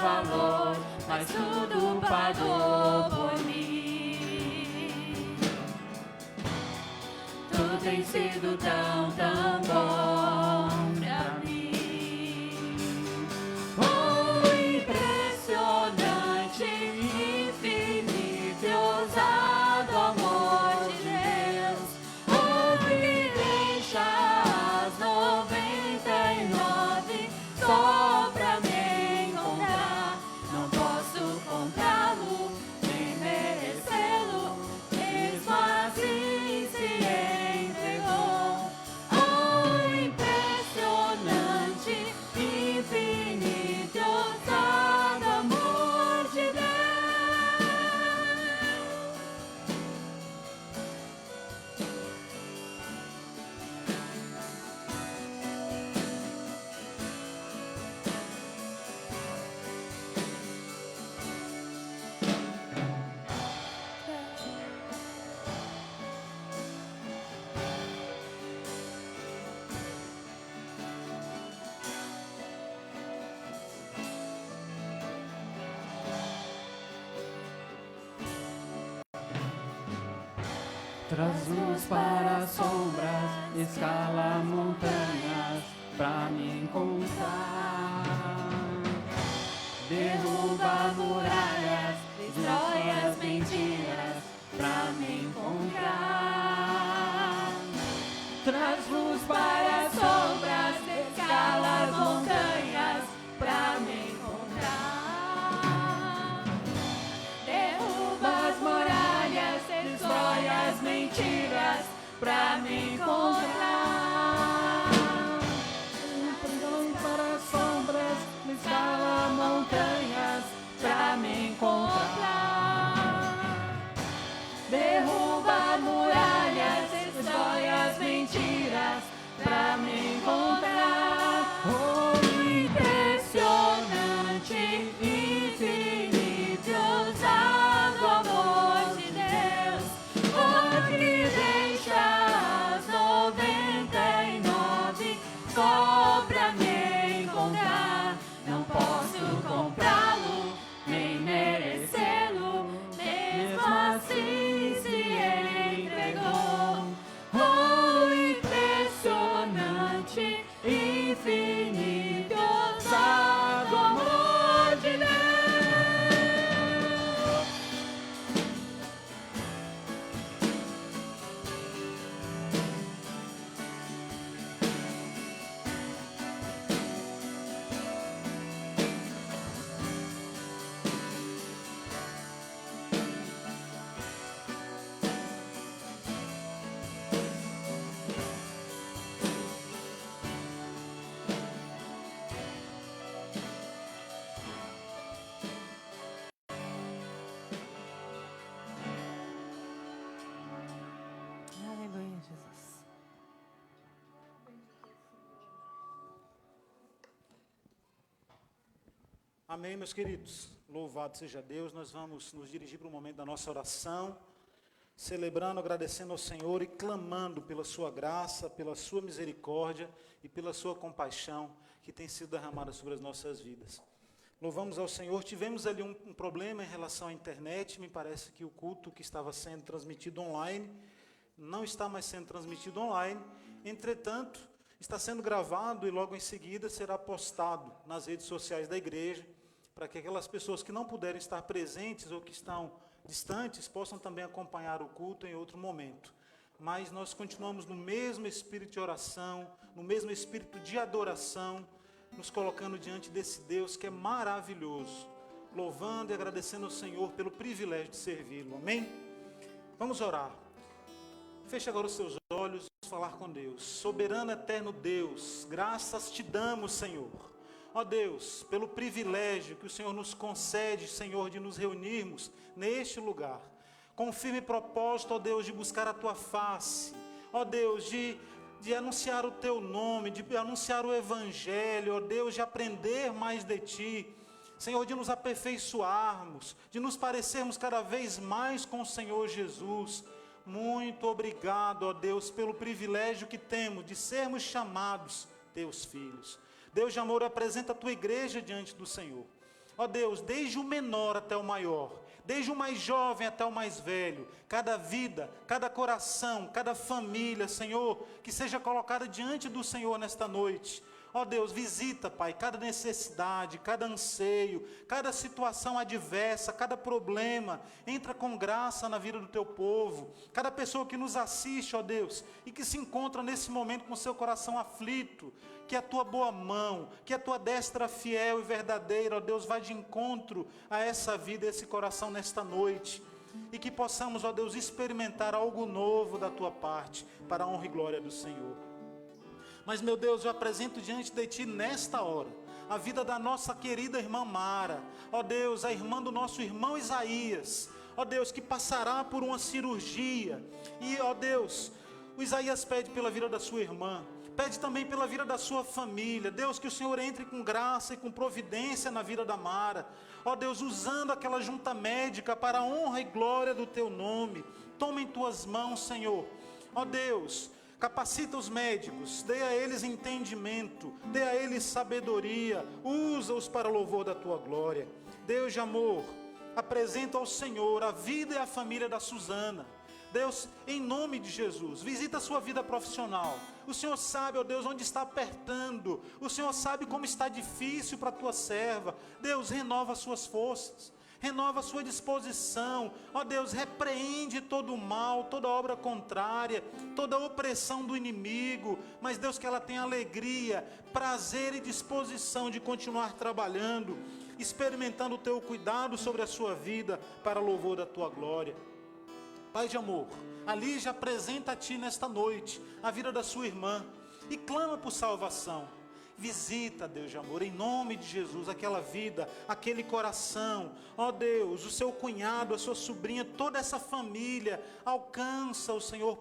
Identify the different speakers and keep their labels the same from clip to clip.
Speaker 1: valor, mas tudo pagou por mim. Tu tens sido tão, tão bom pra mim. Oh, impressionante, infinito e ousado amor de Deus. Oh, que deixa as 99 só pra me encontrar. Não posso comprá-lo, nem merecê-lo, mesmo assim se entregou. Oh, impressionante, infinito e ousado amor de Deus.
Speaker 2: Traz luz para as sombras, escala montanhas pra me encontrar. Derruba muralhas, destrói as mentiras pra me encontrar. Traz luz para as sombras, escala as montanhas pra me encontrar. Derruba as muralhas, destrói as mentiras pra me encontrar. Luz para as sombras, escala montanhas pra me encontrar. Derruba muralhas, destrói as mentiras pra me encontrar. Oh, impressionante, infinito e ousado amor de Deus. Oh, que deixa as 99 só pra me encontrar. Não posso comprá-lo, nem merecê-lo, mesmo assim se entregou. Oh, impressionante, infinito e ousado amor de Deus. Aleluia, Jesus.
Speaker 3: Amém, meus queridos. Louvado seja Deus. Nós vamos nos dirigir para o momento da nossa oração, celebrando, agradecendo ao Senhor e clamando pela sua graça, pela sua misericórdia e pela sua compaixão que tem sido derramada sobre as nossas vidas. Louvamos ao Senhor. Tivemos ali um problema em relação à internet. Me parece que o culto que estava sendo transmitido online não está mais sendo transmitido online. Entretanto, está sendo gravado e logo em seguida será postado nas redes sociais da igreja, para que aquelas pessoas que não puderem estar presentes ou que estão distantes possam também acompanhar o culto em outro momento. Mas nós continuamos no mesmo espírito de oração, no mesmo espírito de adoração, nos colocando diante desse Deus que é maravilhoso, louvando e agradecendo ao Senhor pelo privilégio de servi-lo. Amém? Vamos orar. Feche agora os seus olhos e falar com Deus. Soberano eterno Deus, graças te damos, Senhor. Ó Deus, pelo privilégio que o Senhor nos concede, Senhor, de nos reunirmos neste lugar, com firme propósito, ó Deus, de buscar a tua face, ó Deus, de anunciar o teu nome, de anunciar o evangelho, ó Deus, de aprender mais de ti, Senhor, de nos aperfeiçoarmos, de nos parecermos cada vez mais com o Senhor Jesus. Muito obrigado, ó Deus, pelo privilégio que temos de sermos chamados teus filhos. Deus de amor, apresenta a tua igreja diante do Senhor. Ó Deus, desde o menor até o maior, desde o mais jovem até o mais velho, cada vida, cada coração, cada família, Senhor, que seja colocada diante do Senhor nesta noite. Ó Deus, visita, Pai, cada necessidade, cada anseio, cada situação adversa, cada problema. Entra com graça na vida do teu povo. Cada pessoa que nos assiste, ó Deus, e que se encontra nesse momento com seu coração aflito, que a tua boa mão, que a tua destra fiel e verdadeira, ó Deus, vá de encontro a essa vida, a esse coração nesta noite. E que possamos, ó Deus, experimentar algo novo da tua parte, para a honra e glória do Senhor. Mas, meu Deus, eu apresento diante de Ti nesta hora a vida da nossa querida irmã Mara. Ó Deus, a irmã do nosso irmão Isaías. Ó Deus, que passará por uma cirurgia. E, ó Deus, o Isaías pede pela vida da sua irmã. Pede também pela vida da sua família. Deus, que o Senhor entre com graça e com providência na vida da Mara. Ó Deus, usando aquela junta médica para a honra e glória do Teu nome. Toma em Tuas mãos, Senhor. Ó Deus, capacita os médicos, dê a eles entendimento, dê a eles sabedoria, usa-os para o louvor da Tua glória. Deus de amor, apresenta ao Senhor a vida e a família da Suzana. Deus, em nome de Jesus, visita a sua vida profissional. O Senhor sabe, ó Deus, onde está apertando. O Senhor sabe como está difícil para a Tua serva. Deus, renova as suas forças. Renova a sua disposição. Ó Deus, repreende todo o mal, toda obra contrária, toda opressão do inimigo. Mas Deus, que ela tenha alegria, prazer e disposição de continuar trabalhando, experimentando o Teu cuidado sobre a sua vida, para louvor da Tua glória. Pai de amor, a Lígia apresenta a Ti nesta noite a vida da sua irmã e clama por salvação. Visita, Deus de amor, em nome de Jesus, aquela vida, aquele coração. Ó Deus, o seu cunhado, a sua sobrinha, toda essa família, alcança o Senhor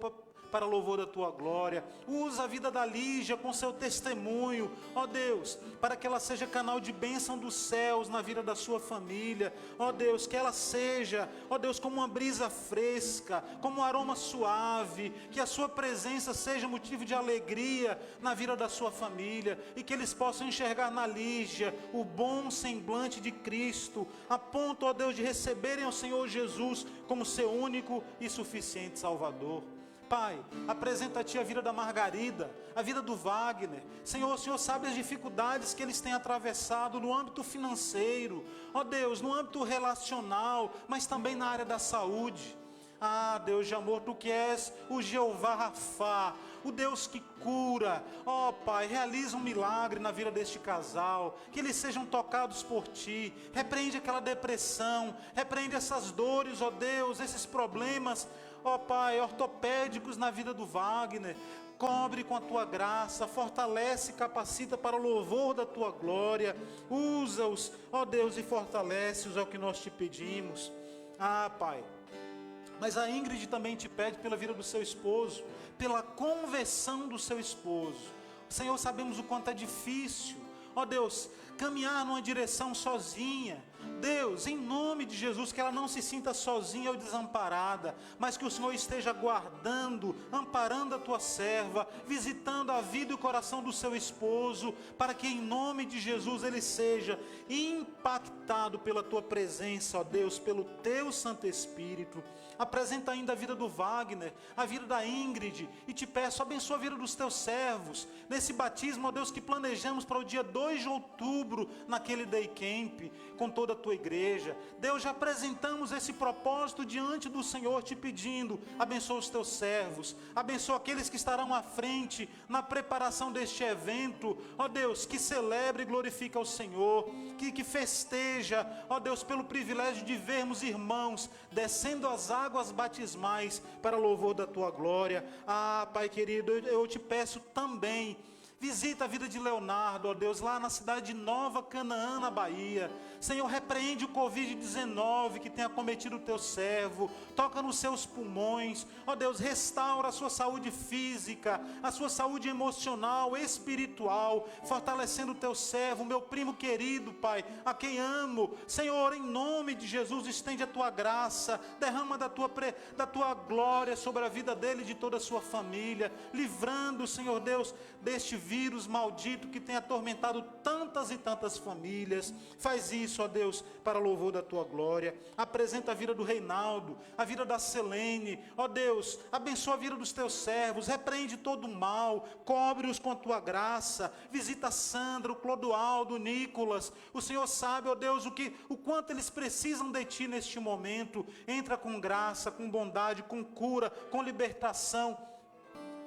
Speaker 3: para louvor da Tua glória. Usa a vida da Lígia com seu testemunho, ó Deus, para que ela seja canal de bênção dos céus na vida da sua família. Ó Deus, que ela seja, ó Deus, como uma brisa fresca, como um aroma suave, que a sua presença seja motivo de alegria na vida da sua família, e que eles possam enxergar na Lígia o bom semblante de Cristo, a ponto, ó Deus, de receberem o Senhor Jesus como seu único e suficiente Salvador. Pai, apresenta a Ti a vida da Margarida, a vida do Wagner. Senhor, o Senhor sabe as dificuldades que eles têm atravessado no âmbito financeiro, ó Deus, no âmbito relacional, mas também na área da saúde. Ah, Deus de amor, Tu que és o Jeová Rafá, o Deus que cura. Ó Pai, realiza um milagre na vida deste casal, que eles sejam tocados por Ti. Repreende aquela depressão, repreende essas dores, ó Deus, esses problemas, ó Pai, ortopédicos na vida do Wagner. Cobre com a Tua graça, fortalece e capacita para o louvor da Tua glória. Usa-os, ó Deus, e fortalece-os, é o que nós Te pedimos. Ah, Pai, mas a Ingrid também te pede pela vida do seu esposo, pela conversão do seu esposo. Senhor, sabemos o quanto é difícil, ó Deus, caminhar numa direção sozinha. Deus, em nome de Jesus, que ela não se sinta sozinha ou desamparada, mas que o Senhor esteja guardando, amparando a Tua serva, visitando a vida e o coração do seu esposo, para que em nome de Jesus ele seja impactado pela Tua presença, ó Deus, pelo Teu Santo Espírito. Apresenta ainda a vida do Wagner, a vida da Ingrid, e te peço, abençoa a vida dos Teus servos, nesse batismo, ó Deus, que planejamos para o dia 2 de outubro, naquele day camp, com toda a Tua igreja. Deus, já apresentamos esse propósito diante do Senhor, te pedindo, abençoa os Teus servos, abençoa aqueles que estarão à frente, na preparação deste evento, ó Deus, que celebre e glorifique ao Senhor, que festeja, ó Deus, pelo privilégio de vermos irmãos descendo as águas batismais para louvor da Tua glória. Ah, Pai querido, eu te peço também, visita a vida de Leonardo, ó Deus, lá na cidade de Nova Canaã, na Bahia. Senhor, repreende o Covid-19 que tem acometido o Teu servo, toca nos seus pulmões, ó Deus, restaura a sua saúde física, a sua saúde emocional, espiritual, fortalecendo o Teu servo, meu primo querido, Pai, a quem amo. Senhor, em nome de Jesus, estende a Tua graça, derrama da Tua glória sobre a vida dele e de toda a sua família, livrando, Senhor Deus, deste vírus vírus maldito que tem atormentado tantas e tantas famílias. Faz isso, ó Deus, para louvor da tua glória. Apresenta a vida do Reinaldo, a vida da Selene, ó Deus, abençoa a vida dos teus servos, repreende todo o mal, cobre-os com a tua graça. Visita a Sandra, o Clodoaldo, o Nicolas. O Senhor sabe, ó Deus, o quanto eles precisam de ti neste momento. Entra com graça, com bondade, com cura, com libertação,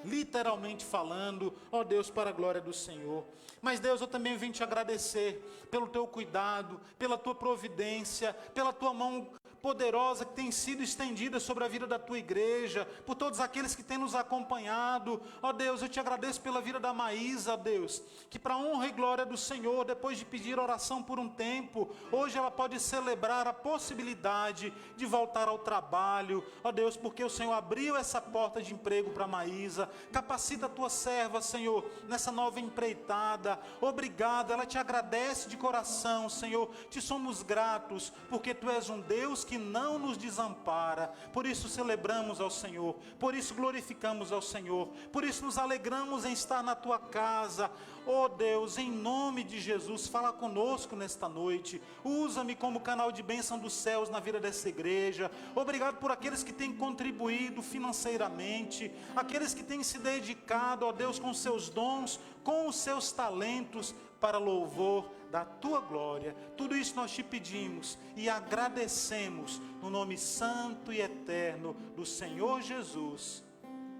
Speaker 3: literalmente falando, ó Deus, para a glória do Senhor. Mas Deus, eu também venho te agradecer pelo teu cuidado, pela tua providência, pela tua mão poderosa que tem sido estendida sobre a vida da tua igreja, por todos aqueles que têm nos acompanhado. Ó Deus, eu te agradeço pela vida da Maísa, ó Deus, que para a honra e glória do Senhor, depois de pedir oração por um tempo, hoje ela pode celebrar a possibilidade de voltar ao trabalho, ó Deus, porque o Senhor abriu essa porta de emprego para a Maísa. Capacita a tua serva, Senhor, nessa nova empreitada. Obrigado, ela te agradece de coração, Senhor, te somos gratos, porque tu és um Deus que não nos desampara. Por isso celebramos ao Senhor, por isso glorificamos ao Senhor, por isso nos alegramos em estar na tua casa. Oh Deus, em nome de Jesus, fala conosco nesta noite. Usa-me como canal de bênção dos céus na vida dessa igreja. Obrigado por aqueles que têm contribuído financeiramente, aqueles que têm se dedicado, ó Deus, com seus dons, com os seus talentos, para louvor da tua glória. Tudo isso nós te pedimos e agradecemos no nome santo e eterno do Senhor Jesus.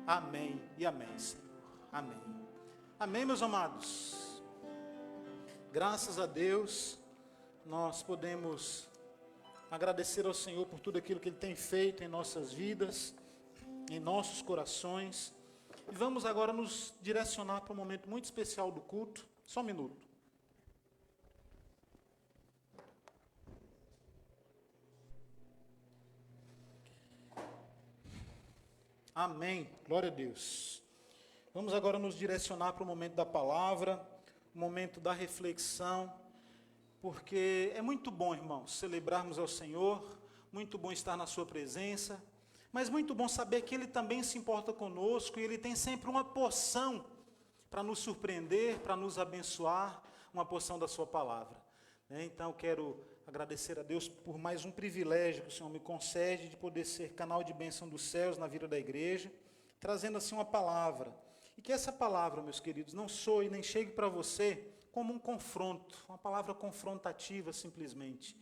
Speaker 3: Amém e amém, Senhor. Amém. Amém, meus amados. Graças a Deus, nós podemos agradecer ao Senhor por tudo aquilo que Ele tem feito em nossas vidas, em nossos corações. E vamos agora nos direcionar para um momento muito especial do culto. Só um minuto. Amém. Glória a Deus. Vamos agora nos direcionar para o momento da palavra, o momento da reflexão, porque é muito bom, irmãos, celebrarmos ao Senhor, muito bom estar na sua presença, mas muito bom saber que Ele também se importa conosco e Ele tem sempre uma porção para nos surpreender, para nos abençoar, uma porção da sua palavra. Então, quero agradecer a Deus por mais um privilégio que o Senhor me concede de poder ser canal de bênção dos céus na vida da igreja, trazendo assim uma palavra. E que essa palavra, meus queridos, não soe nem chegue para você como um confronto, uma palavra confrontativa simplesmente.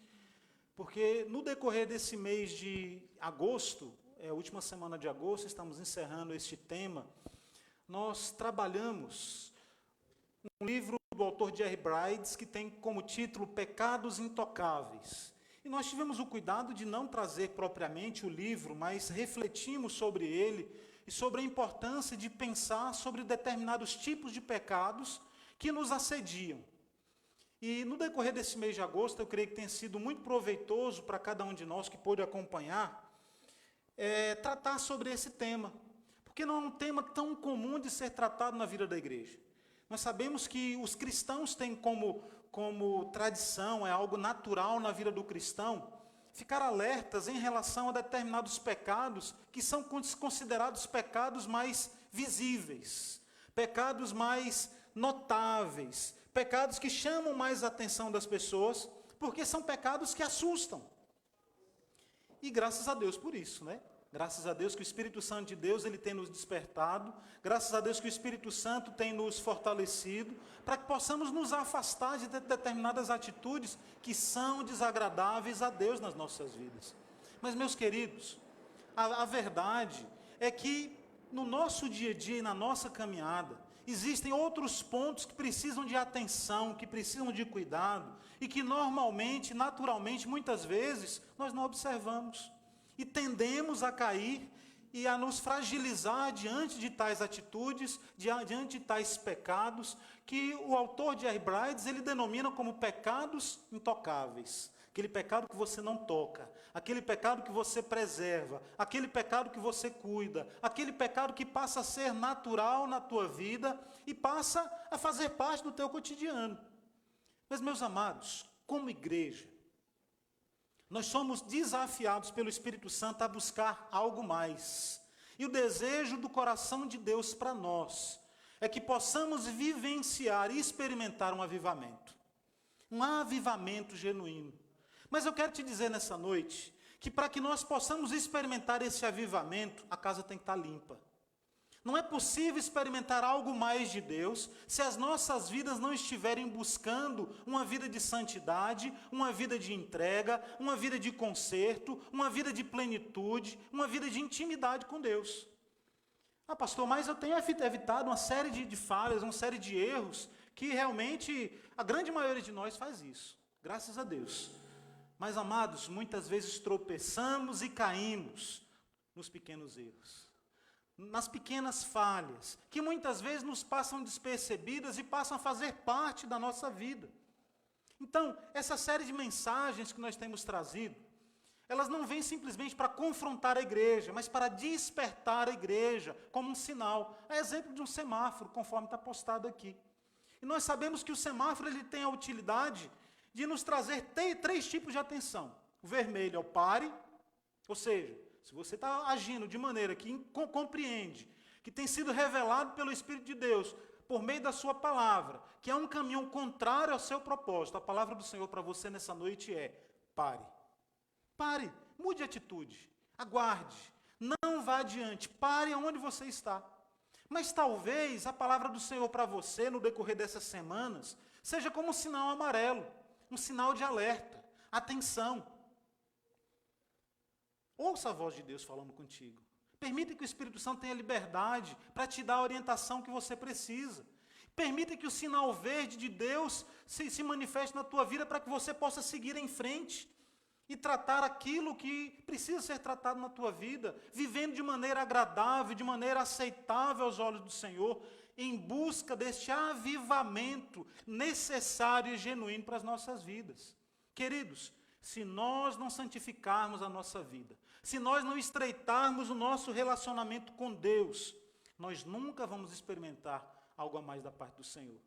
Speaker 3: Porque no decorrer desse mês de agosto, a última semana de agosto, estamos encerrando este tema, nós trabalhamos um livro do autor Jerry Bridges, que tem como título Pecados Intocáveis. E nós tivemos o cuidado de não trazer propriamente o livro, mas refletimos sobre ele e sobre a importância de pensar sobre determinados tipos de pecados que nos assediam. E no decorrer desse mês de agosto, eu creio que tem sido muito proveitoso para cada um de nós que pôde acompanhar, tratar sobre esse tema, porque não é um tema tão comum de ser tratado na vida da igreja. Nós sabemos que os cristãos têm como tradição, é algo natural na vida do cristão, ficar alertas em relação a determinados pecados que são considerados pecados mais visíveis, pecados mais notáveis, pecados que chamam mais a atenção das pessoas, porque são pecados que assustam. E graças a Deus por isso, né? Graças a Deus que o Espírito Santo de Deus ele tem nos despertado, graças a Deus que o Espírito Santo tem nos fortalecido, para que possamos nos afastar de determinadas atitudes que são desagradáveis a Deus nas nossas vidas. Mas, meus queridos, a verdade é que no nosso dia a dia e na nossa caminhada, existem outros pontos que precisam de atenção, que precisam de cuidado, e que normalmente, naturalmente, muitas vezes, nós não observamos. E tendemos a cair e a nos fragilizar diante de tais atitudes, diante de tais pecados, que o autor de Jerry Bridges, ele denomina como pecados intocáveis. Aquele pecado que você não toca, aquele pecado que você preserva, aquele pecado que você cuida, aquele pecado que passa a ser natural na tua vida e passa a fazer parte do teu cotidiano. Mas, meus amados, como igreja, nós somos desafiados pelo Espírito Santo a buscar algo mais. E o desejo do coração de Deus para nós é que possamos vivenciar e experimentar um avivamento genuíno. Mas eu quero te dizer nessa noite, que para que nós possamos experimentar esse avivamento, a casa tem que estar limpa. Não é possível experimentar algo mais de Deus se as nossas vidas não estiverem buscando uma vida de santidade, uma vida de entrega, uma vida de conserto, uma vida de plenitude, uma vida de intimidade com Deus. Ah, pastor, mas eu tenho evitado uma série de falhas, uma série de erros, que realmente a grande maioria de nós faz isso, graças a Deus. Mas, amados, muitas vezes tropeçamos e caímos nos pequenos erros, nas pequenas falhas, que muitas vezes nos passam despercebidas e passam a fazer parte da nossa vida. Então, essa série de mensagens que nós temos trazido, elas não vêm simplesmente para confrontar a igreja, mas para despertar a igreja como um sinal. É exemplo de um semáforo, conforme está postado aqui. E nós sabemos que o semáforo ele tem a utilidade de nos trazer três tipos de atenção. O vermelho é o pare, ou seja, se você está agindo de maneira que compreende, que tem sido revelado pelo Espírito de Deus, por meio da sua palavra, que é um caminho contrário ao seu propósito, a palavra do Senhor para você nessa noite é: pare. Pare, mude de atitude, aguarde, não vá adiante, pare onde você está. Mas talvez a palavra do Senhor para você, no decorrer dessas semanas, seja como um sinal amarelo, um sinal de alerta, atenção. Ouça a voz de Deus falando contigo. Permita que o Espírito Santo tenha liberdade para te dar a orientação que você precisa. Permita que o sinal verde de Deus se manifeste na tua vida para que você possa seguir em frente e tratar aquilo que precisa ser tratado na tua vida, vivendo de maneira agradável, de maneira aceitável aos olhos do Senhor, em busca deste avivamento necessário e genuíno para as nossas vidas. Queridos, se nós não santificarmos a nossa vida, se nós não estreitarmos o nosso relacionamento com Deus, nós nunca vamos experimentar algo a mais da parte do Senhor.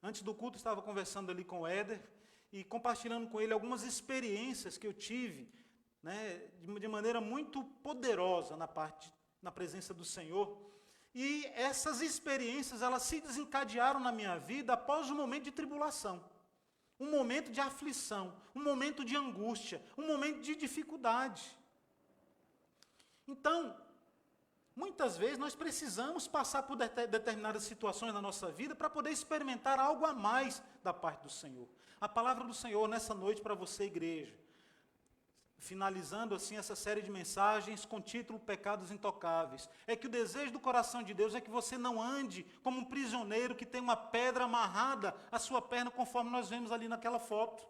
Speaker 3: Antes do culto, estava conversando ali com o Éder e compartilhando com ele algumas experiências que eu tive, de maneira muito poderosa na presença do Senhor. E essas experiências, elas se desencadearam na minha vida após um momento de tribulação, um momento de aflição, um momento de angústia, um momento de dificuldade. Então, muitas vezes nós precisamos passar por determinadas situações na nossa vida para poder experimentar algo a mais da parte do Senhor. A palavra do Senhor nessa noite para você, igreja, finalizando assim essa série de mensagens com o título Pecados Intocáveis, é que o desejo do coração de Deus é que você não ande como um prisioneiro que tem uma pedra amarrada à sua perna, conforme nós vemos ali naquela foto.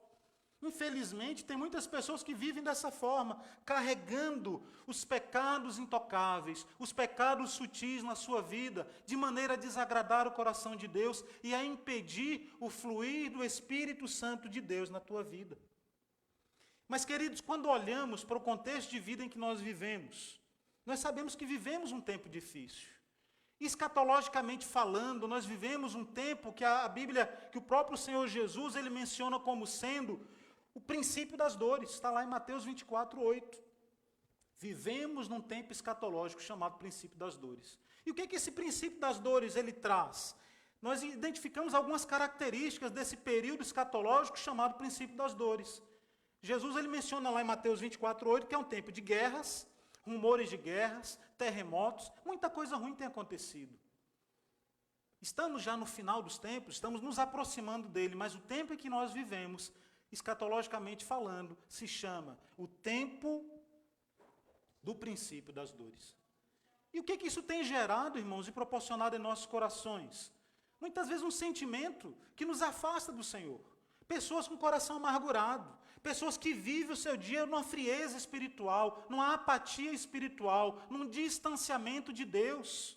Speaker 3: Infelizmente, tem muitas pessoas que vivem dessa forma, carregando os pecados intocáveis, os pecados sutis na sua vida, de maneira a desagradar o coração de Deus e a impedir o fluir do Espírito Santo de Deus na tua vida. Mas, queridos, quando olhamos para o contexto de vida em que nós vivemos, nós sabemos que vivemos um tempo difícil. Escatologicamente falando, nós vivemos um tempo que a Bíblia, que o próprio Senhor Jesus, ele menciona como sendo o princípio das dores. Está lá em Mateus 24:8. Vivemos num tempo escatológico chamado princípio das dores. E o que é que esse princípio das dores ele traz? Nós identificamos algumas características desse período escatológico chamado princípio das dores. Jesus ele menciona lá em Mateus 24:8 que é um tempo de guerras, rumores de guerras, terremotos, muita coisa ruim tem acontecido. Estamos já no final dos tempos, estamos nos aproximando dele, mas o tempo em que nós vivemos, escatologicamente falando, se chama o tempo do princípio das dores. E o que isso tem gerado, irmãos, e proporcionado em nossos corações? Muitas vezes um sentimento que nos afasta do Senhor. Pessoas com coração amargurado, pessoas que vivem o seu dia numa frieza espiritual, numa apatia espiritual, num distanciamento de Deus.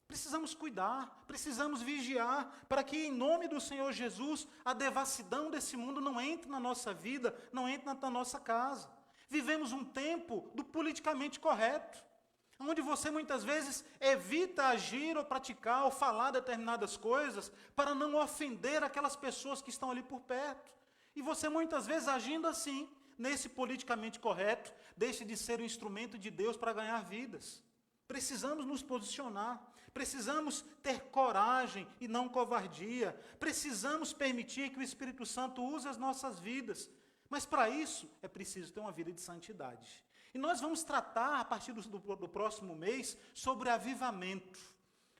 Speaker 3: Precisamos cuidar, precisamos vigiar, para que em nome do Senhor Jesus, a devassidão desse mundo não entre na nossa vida, não entre na nossa casa. Vivemos um tempo do politicamente correto, onde você muitas vezes evita agir ou praticar ou falar determinadas coisas para não ofender aquelas pessoas que estão ali por perto. E você muitas vezes agindo assim, nesse politicamente correto, deixa de ser um instrumento de Deus para ganhar vidas. Precisamos nos posicionar, precisamos ter coragem e não covardia, precisamos permitir que o Espírito Santo use as nossas vidas, mas para isso é preciso ter uma vida de santidade. E nós vamos tratar, a partir do próximo mês, sobre avivamento.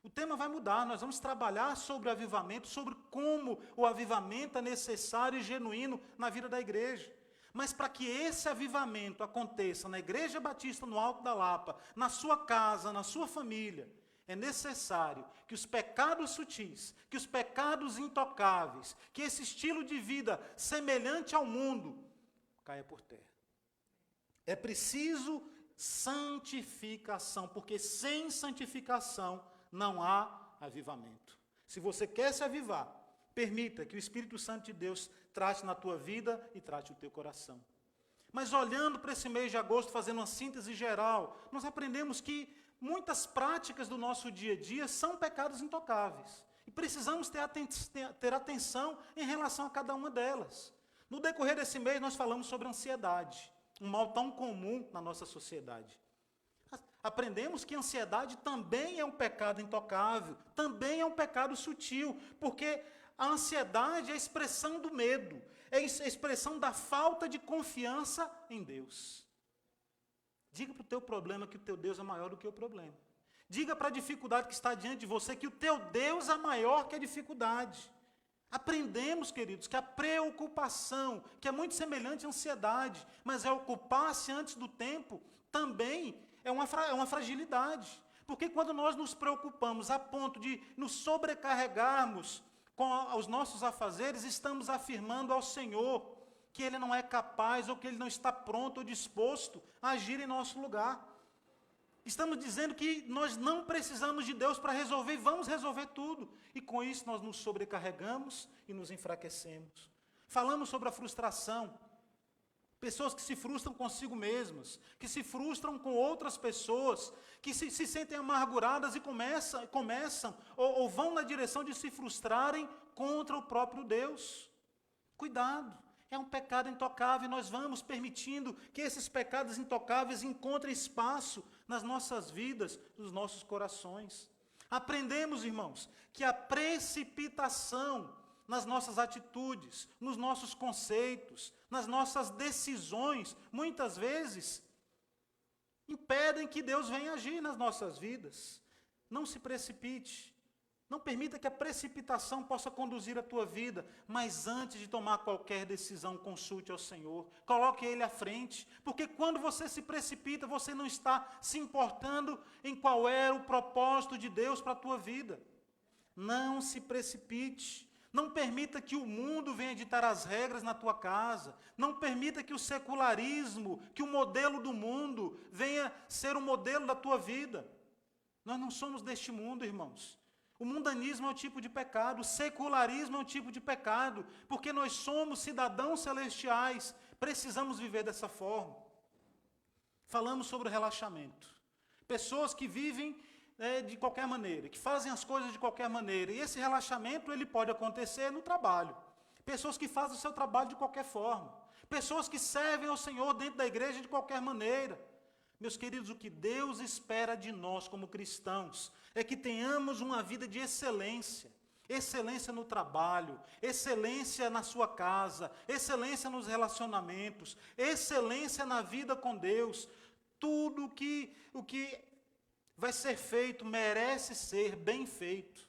Speaker 3: O tema vai mudar, nós vamos trabalhar sobre o avivamento, sobre como o avivamento é necessário e genuíno na vida da igreja. Mas para que esse avivamento aconteça na Igreja Batista no Alto da Lapa, na sua casa, na sua família, é necessário que os pecados sutis, que os pecados intocáveis, que esse estilo de vida semelhante ao mundo, caia por terra. É preciso santificação, porque sem santificação não há avivamento. Se você quer se avivar, permita que o Espírito Santo de Deus trate na tua vida e trate o teu coração. Mas olhando para esse mês de agosto, fazendo uma síntese geral, nós aprendemos que muitas práticas do nosso dia a dia são pecados intocáveis. E precisamos ter atenção em relação a cada uma delas. No decorrer desse mês, nós falamos sobre ansiedade, um mal tão comum na nossa sociedade. Aprendemos que a ansiedade também é um pecado intocável, também é um pecado sutil, porque a ansiedade é a expressão do medo, é a expressão da falta de confiança em Deus. Diga para o teu problema que o teu Deus é maior do que o problema. Diga para a dificuldade que está diante de você que o teu Deus é maior que a dificuldade. Aprendemos, queridos, que a preocupação, que é muito semelhante à ansiedade, mas é ocupar-se antes do tempo, também é uma fragilidade. Porque quando nós nos preocupamos a ponto de nos sobrecarregarmos com os nossos afazeres, estamos afirmando ao Senhor que Ele não é capaz ou que Ele não está pronto ou disposto a agir em nosso lugar. Estamos dizendo que nós não precisamos de Deus para resolver e vamos resolver tudo. E com isso nós nos sobrecarregamos e nos enfraquecemos. Falamos sobre a frustração. Pessoas que se frustram consigo mesmas, que se frustram com outras pessoas, que se sentem amarguradas e começam ou vão na direção de se frustrarem contra o próprio Deus. Cuidado, é um pecado intocável e nós vamos permitindo que esses pecados intocáveis encontrem espaço nas nossas vidas, nos nossos corações. Aprendemos, irmãos, que a precipitação nas nossas atitudes, nos nossos conceitos, nas nossas decisões, muitas vezes, impedem que Deus venha agir nas nossas vidas. Não se precipite. Não permita que a precipitação possa conduzir a tua vida, mas antes de tomar qualquer decisão, consulte ao Senhor, coloque Ele à frente, porque quando você se precipita, você não está se importando em qual era o propósito de Deus para a tua vida. Não se precipite. Não permita que o mundo venha ditar as regras na tua casa. Não permita que o secularismo, que o modelo do mundo venha ser o modelo da tua vida. Nós não somos deste mundo, irmãos. O mundanismo é um tipo de pecado, o secularismo é um tipo de pecado, porque nós somos cidadãos celestiais, precisamos viver dessa forma. Falamos sobre o relaxamento. Pessoas que vivem de qualquer maneira, que fazem as coisas de qualquer maneira. E esse relaxamento ele pode acontecer no trabalho. Pessoas que fazem o seu trabalho de qualquer forma. Pessoas que servem ao Senhor dentro da igreja de qualquer maneira. Meus queridos, o que Deus espera de nós como cristãos é que tenhamos uma vida de excelência. Excelência no trabalho, excelência na sua casa, excelência nos relacionamentos, excelência na vida com Deus. Tudo o que vai ser feito, merece ser bem feito.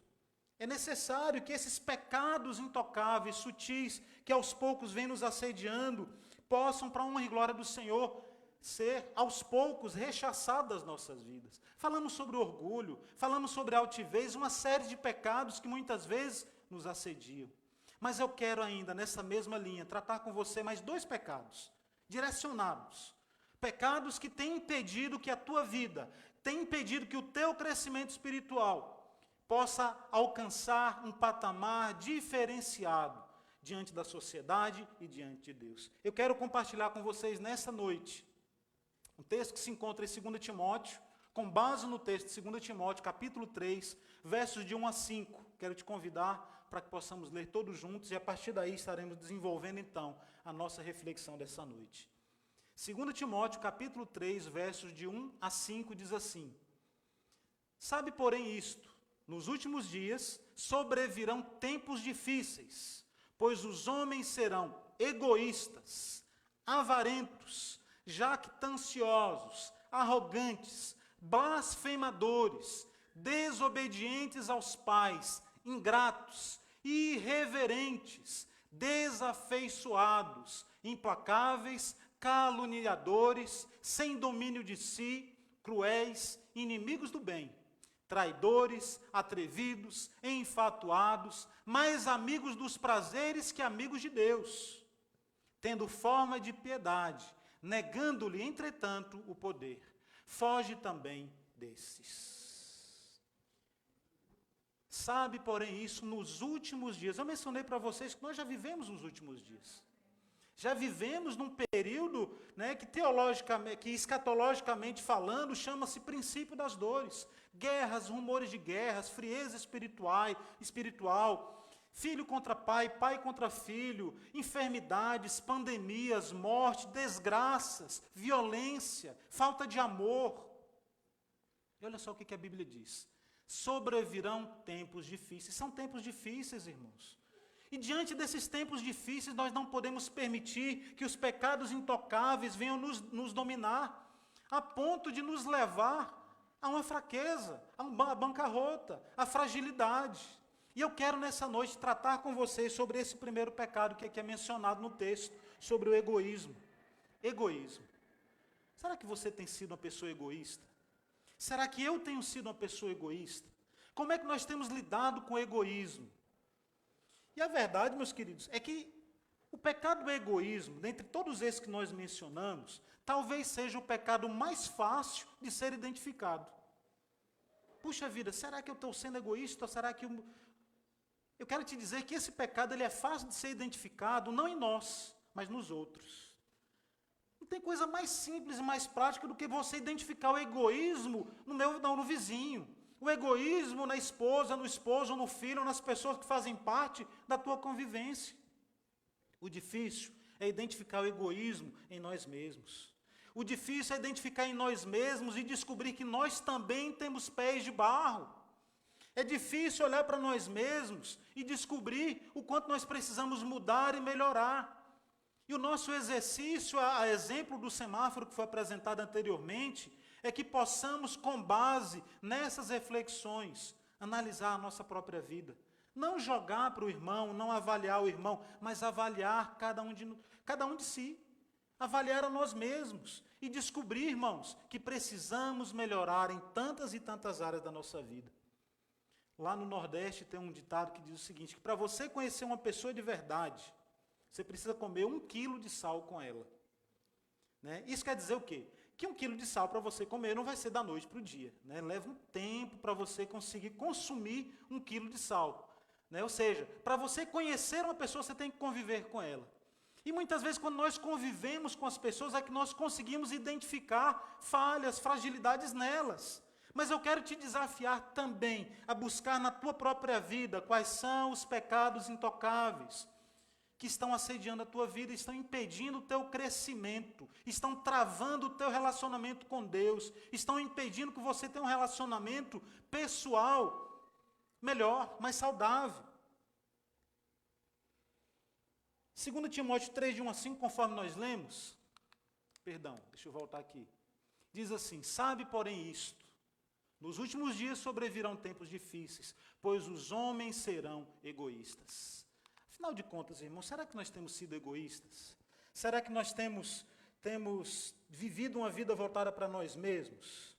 Speaker 3: É necessário que esses pecados intocáveis, sutis, que aos poucos vêm nos assediando, possam, para a honra e glória do Senhor, ser aos poucos rechaçados das nossas vidas. Falamos sobre orgulho, falamos sobre altivez, uma série de pecados que muitas vezes nos assediam. Mas eu quero ainda, nessa mesma linha, tratar com você mais 2 pecados, direcionados. Pecados que têm impedido que a tua vida, têm impedido que o teu crescimento espiritual possa alcançar um patamar diferenciado diante da sociedade e diante de Deus. Eu quero compartilhar com vocês nessa noite um texto que se encontra em 2 Timóteo, com base no texto de 2 Timóteo, capítulo 3, versos de 1 a 5. Quero te convidar para que possamos ler todos juntos e a partir daí estaremos desenvolvendo então a nossa reflexão dessa noite. 2 Timóteo, capítulo 3, versos de 1 a 5, diz assim: Sabe, porém, isto: nos últimos dias sobrevirão tempos difíceis, pois os homens serão egoístas, avarentos, jactanciosos, arrogantes, blasfemadores, desobedientes aos pais, ingratos, irreverentes, desafeiçoados, implacáveis, caluniadores, sem domínio de si, cruéis, inimigos do bem, traidores, atrevidos, enfatuados, mais amigos dos prazeres que amigos de Deus, tendo forma de piedade, negando-lhe, entretanto, o poder. Foge também desses. Sabe, porém, isso nos últimos dias. Eu mencionei para vocês que nós já vivemos nos últimos dias. Já vivemos num período, né, que teologicamente, que escatologicamente falando, chama-se princípio das dores. Guerras, rumores de guerras, frieza espiritual, filho contra pai, pai contra filho, enfermidades, pandemias, morte, desgraças, violência, falta de amor. E olha só o que a Bíblia diz. Sobrevirão tempos difíceis. São tempos difíceis, irmãos. E diante desses tempos difíceis, nós não podemos permitir que os pecados intocáveis venham nos dominar, a ponto de nos levar a uma fraqueza, a uma bancarrota, a fragilidade. E eu quero nessa noite tratar com vocês sobre esse primeiro pecado que aqui é mencionado no texto, sobre o egoísmo. Egoísmo. Será que você tem sido uma pessoa egoísta? Será que eu tenho sido uma pessoa egoísta? Como é que nós temos lidado com o egoísmo? E a verdade, meus queridos, é que o pecado do egoísmo, dentre todos esses que nós mencionamos, talvez seja o pecado mais fácil de ser identificado. Puxa vida, será que eu estou sendo egoísta? Ou será que eu quero te dizer que esse pecado ele é fácil de ser identificado, não em nós, mas nos outros. Não tem coisa mais simples e mais prática do que você identificar o egoísmo no vizinho. O egoísmo na esposa, no esposo, no filho, nas pessoas que fazem parte da tua convivência. O difícil é identificar o egoísmo em nós mesmos. O difícil é identificar em nós mesmos e descobrir que nós também temos pés de barro. É difícil olhar para nós mesmos e descobrir o quanto nós precisamos mudar e melhorar. E o nosso exercício, a exemplo do semáforo que foi apresentado anteriormente, é que possamos, com base nessas reflexões, analisar a nossa própria vida. Não jogar para o irmão, não avaliar o irmão, mas avaliar cada um de si. Avaliar a nós mesmos e descobrir, irmãos, que precisamos melhorar em tantas e tantas áreas da nossa vida. Lá no Nordeste tem um ditado que diz o seguinte, que para você conhecer uma pessoa de verdade, você precisa comer 1 quilo de sal com ela. Né? Isso quer dizer o quê? Que 1 quilo de sal para você comer não vai ser da noite para o dia. Né? Leva um tempo para você conseguir consumir 1 quilo de sal. Né? Ou seja, para você conhecer uma pessoa, você tem que conviver com ela. E muitas vezes, quando nós convivemos com as pessoas, é que nós conseguimos identificar falhas, fragilidades nelas. Mas eu quero te desafiar também a buscar na tua própria vida quais são os pecados intocáveis que estão assediando a tua vida, estão impedindo o teu crescimento, estão travando o teu relacionamento com Deus, estão impedindo que você tenha um relacionamento pessoal melhor, mais saudável. 2 Timóteo 3, de 1 a 5, conforme nós lemos, deixa eu voltar aqui, diz assim, sabe, porém, isto, nos últimos dias sobrevirão tempos difíceis, pois os homens serão egoístas. Afinal de contas, irmãos, será que nós temos sido egoístas? Será que nós temos vivido uma vida voltada para nós mesmos?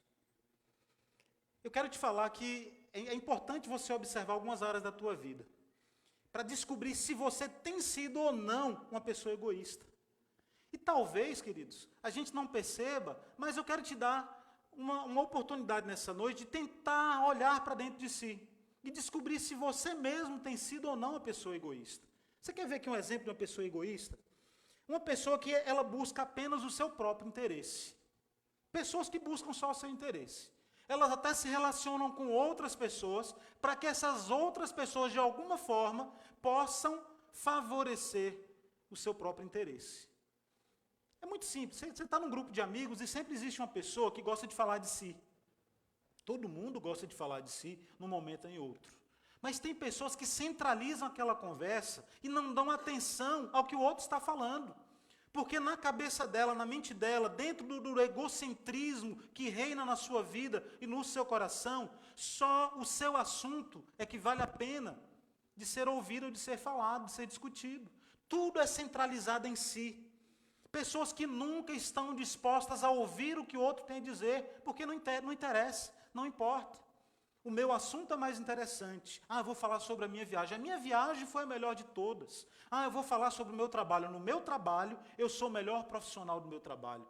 Speaker 3: Eu quero te falar que é importante você observar algumas áreas da tua vida, para descobrir se você tem sido ou não uma pessoa egoísta. E talvez, queridos, a gente não perceba, mas eu quero te dar uma oportunidade nessa noite de tentar olhar para dentro de si e descobrir se você mesmo tem sido ou não uma pessoa egoísta. Você quer ver aqui um exemplo de uma pessoa egoísta? Uma pessoa que ela busca apenas o seu próprio interesse. Pessoas que buscam só o seu interesse. Elas até se relacionam com outras pessoas para que essas outras pessoas, de alguma forma, possam favorecer o seu próprio interesse. É muito simples. Você está num grupo de amigos e sempre existe uma pessoa que gosta de falar de si. Todo mundo gosta de falar de si num momento ou em outro. Mas tem pessoas que centralizam aquela conversa e não dão atenção ao que o outro está falando. Porque na cabeça dela, na mente dela, dentro do egocentrismo que reina na sua vida e no seu coração, só o seu assunto é que vale a pena de ser ouvido, de ser falado, de ser discutido. Tudo é centralizado em si. Pessoas que nunca estão dispostas a ouvir o que o outro tem a dizer, porque não interessa, não importa. O meu assunto é mais interessante. Eu vou falar sobre a minha viagem. A minha viagem foi a melhor de todas. Eu vou falar sobre o meu trabalho. No meu trabalho, eu sou o melhor profissional do meu trabalho.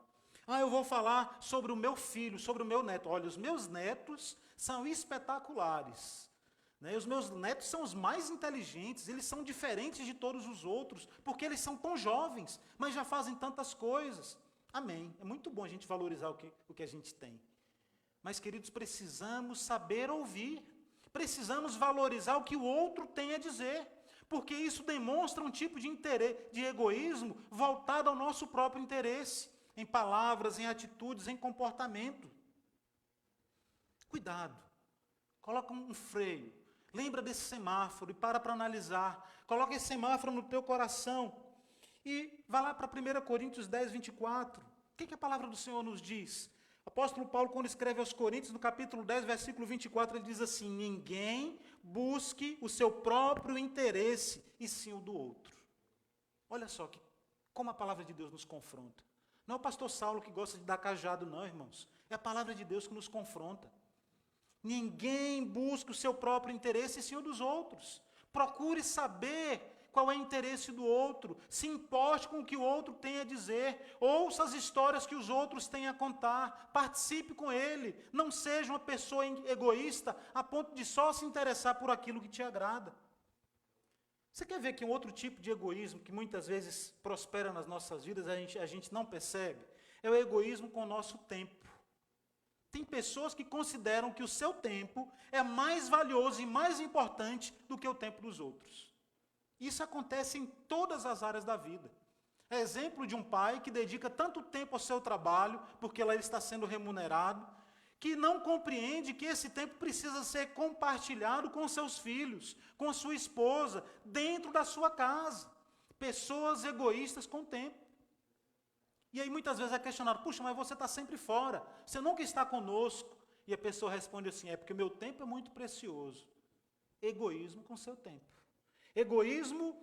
Speaker 3: Eu vou falar sobre o meu filho, sobre o meu neto. Olha, os meus netos são espetaculares. Os meus netos são os mais inteligentes, eles são diferentes de todos os outros, porque eles são tão jovens, mas já fazem tantas coisas. Amém. É muito bom a gente valorizar o que a gente tem. Mas, queridos, precisamos saber ouvir, precisamos valorizar o que o outro tem a dizer, porque isso demonstra um tipo de egoísmo voltado ao nosso próprio interesse, em palavras, em atitudes, em comportamento. Cuidado, coloca um freio, lembra desse semáforo e para analisar, coloca esse semáforo no teu coração e vai lá para 1 Coríntios 10, 24. O que a palavra do Senhor nos diz? O apóstolo Paulo, quando escreve aos Coríntios, no capítulo 10, versículo 24, ele diz assim: ninguém busque o seu próprio interesse, e sim o do outro. Olha só como a palavra de Deus nos confronta. Não é o pastor Saulo que gosta de dar cajado, não, irmãos. É a palavra de Deus que nos confronta. Ninguém busca o seu próprio interesse, e sim o dos outros. Procure saber qual é o interesse do outro, se importe com o que o outro tem a dizer, ouça as histórias que os outros têm a contar, participe com ele, não seja uma pessoa egoísta a ponto de só se interessar por aquilo que te agrada. Você quer ver que um outro tipo de egoísmo que muitas vezes prospera nas nossas vidas, a gente não percebe? É o egoísmo com o nosso tempo. Tem pessoas que consideram que o seu tempo é mais valioso e mais importante do que o tempo dos outros. Isso acontece em todas as áreas da vida. É exemplo de um pai que dedica tanto tempo ao seu trabalho, porque lá ele está sendo remunerado, que não compreende que esse tempo precisa ser compartilhado com seus filhos, com a sua esposa, dentro da sua casa. Pessoas egoístas com o tempo. E aí muitas vezes é questionado: puxa, mas você está sempre fora, você nunca está conosco. E a pessoa responde assim: é porque meu tempo é muito precioso. Egoísmo com seu tempo. Egoísmo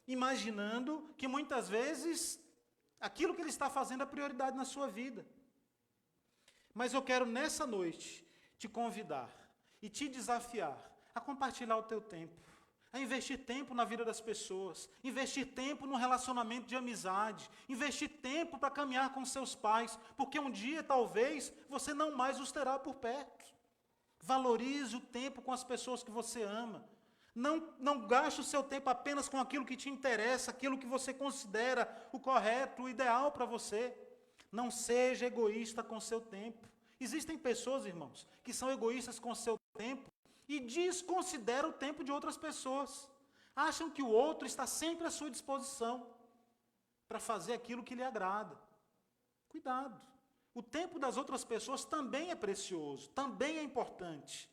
Speaker 3: imaginando que muitas vezes aquilo que ele está fazendo é prioridade na sua vida. Mas eu quero nessa noite te convidar e te desafiar a compartilhar o teu tempo, a investir tempo na vida das pessoas, investir tempo no relacionamento de amizade, investir tempo para caminhar com seus pais, porque um dia talvez você não mais os terá por perto. Valorize o tempo com as pessoas que você ama. Não gaste o seu tempo apenas com aquilo que te interessa, aquilo que você considera o correto, o ideal para você. Não seja egoísta com o seu tempo. Existem pessoas, irmãos, que são egoístas com o seu tempo e desconsideram o tempo de outras pessoas. Acham que o outro está sempre à sua disposição para fazer aquilo que lhe agrada. Cuidado. O tempo das outras pessoas também é precioso, também é importante.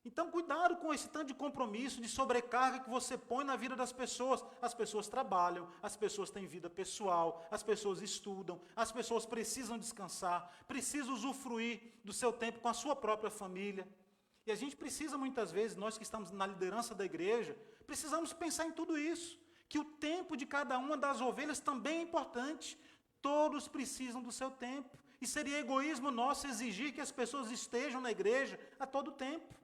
Speaker 3: Então, cuidado com esse tanto de compromisso, de sobrecarga que você põe na vida das pessoas. As pessoas trabalham, as pessoas têm vida pessoal, as pessoas estudam, as pessoas precisam descansar, precisam usufruir do seu tempo com a sua própria família. E a gente precisa muitas vezes, nós que estamos na liderança da igreja, precisamos pensar em tudo isso, que o tempo de cada uma das ovelhas também é importante. Todos precisam do seu tempo. E seria egoísmo nosso exigir que as pessoas estejam na igreja a todo tempo.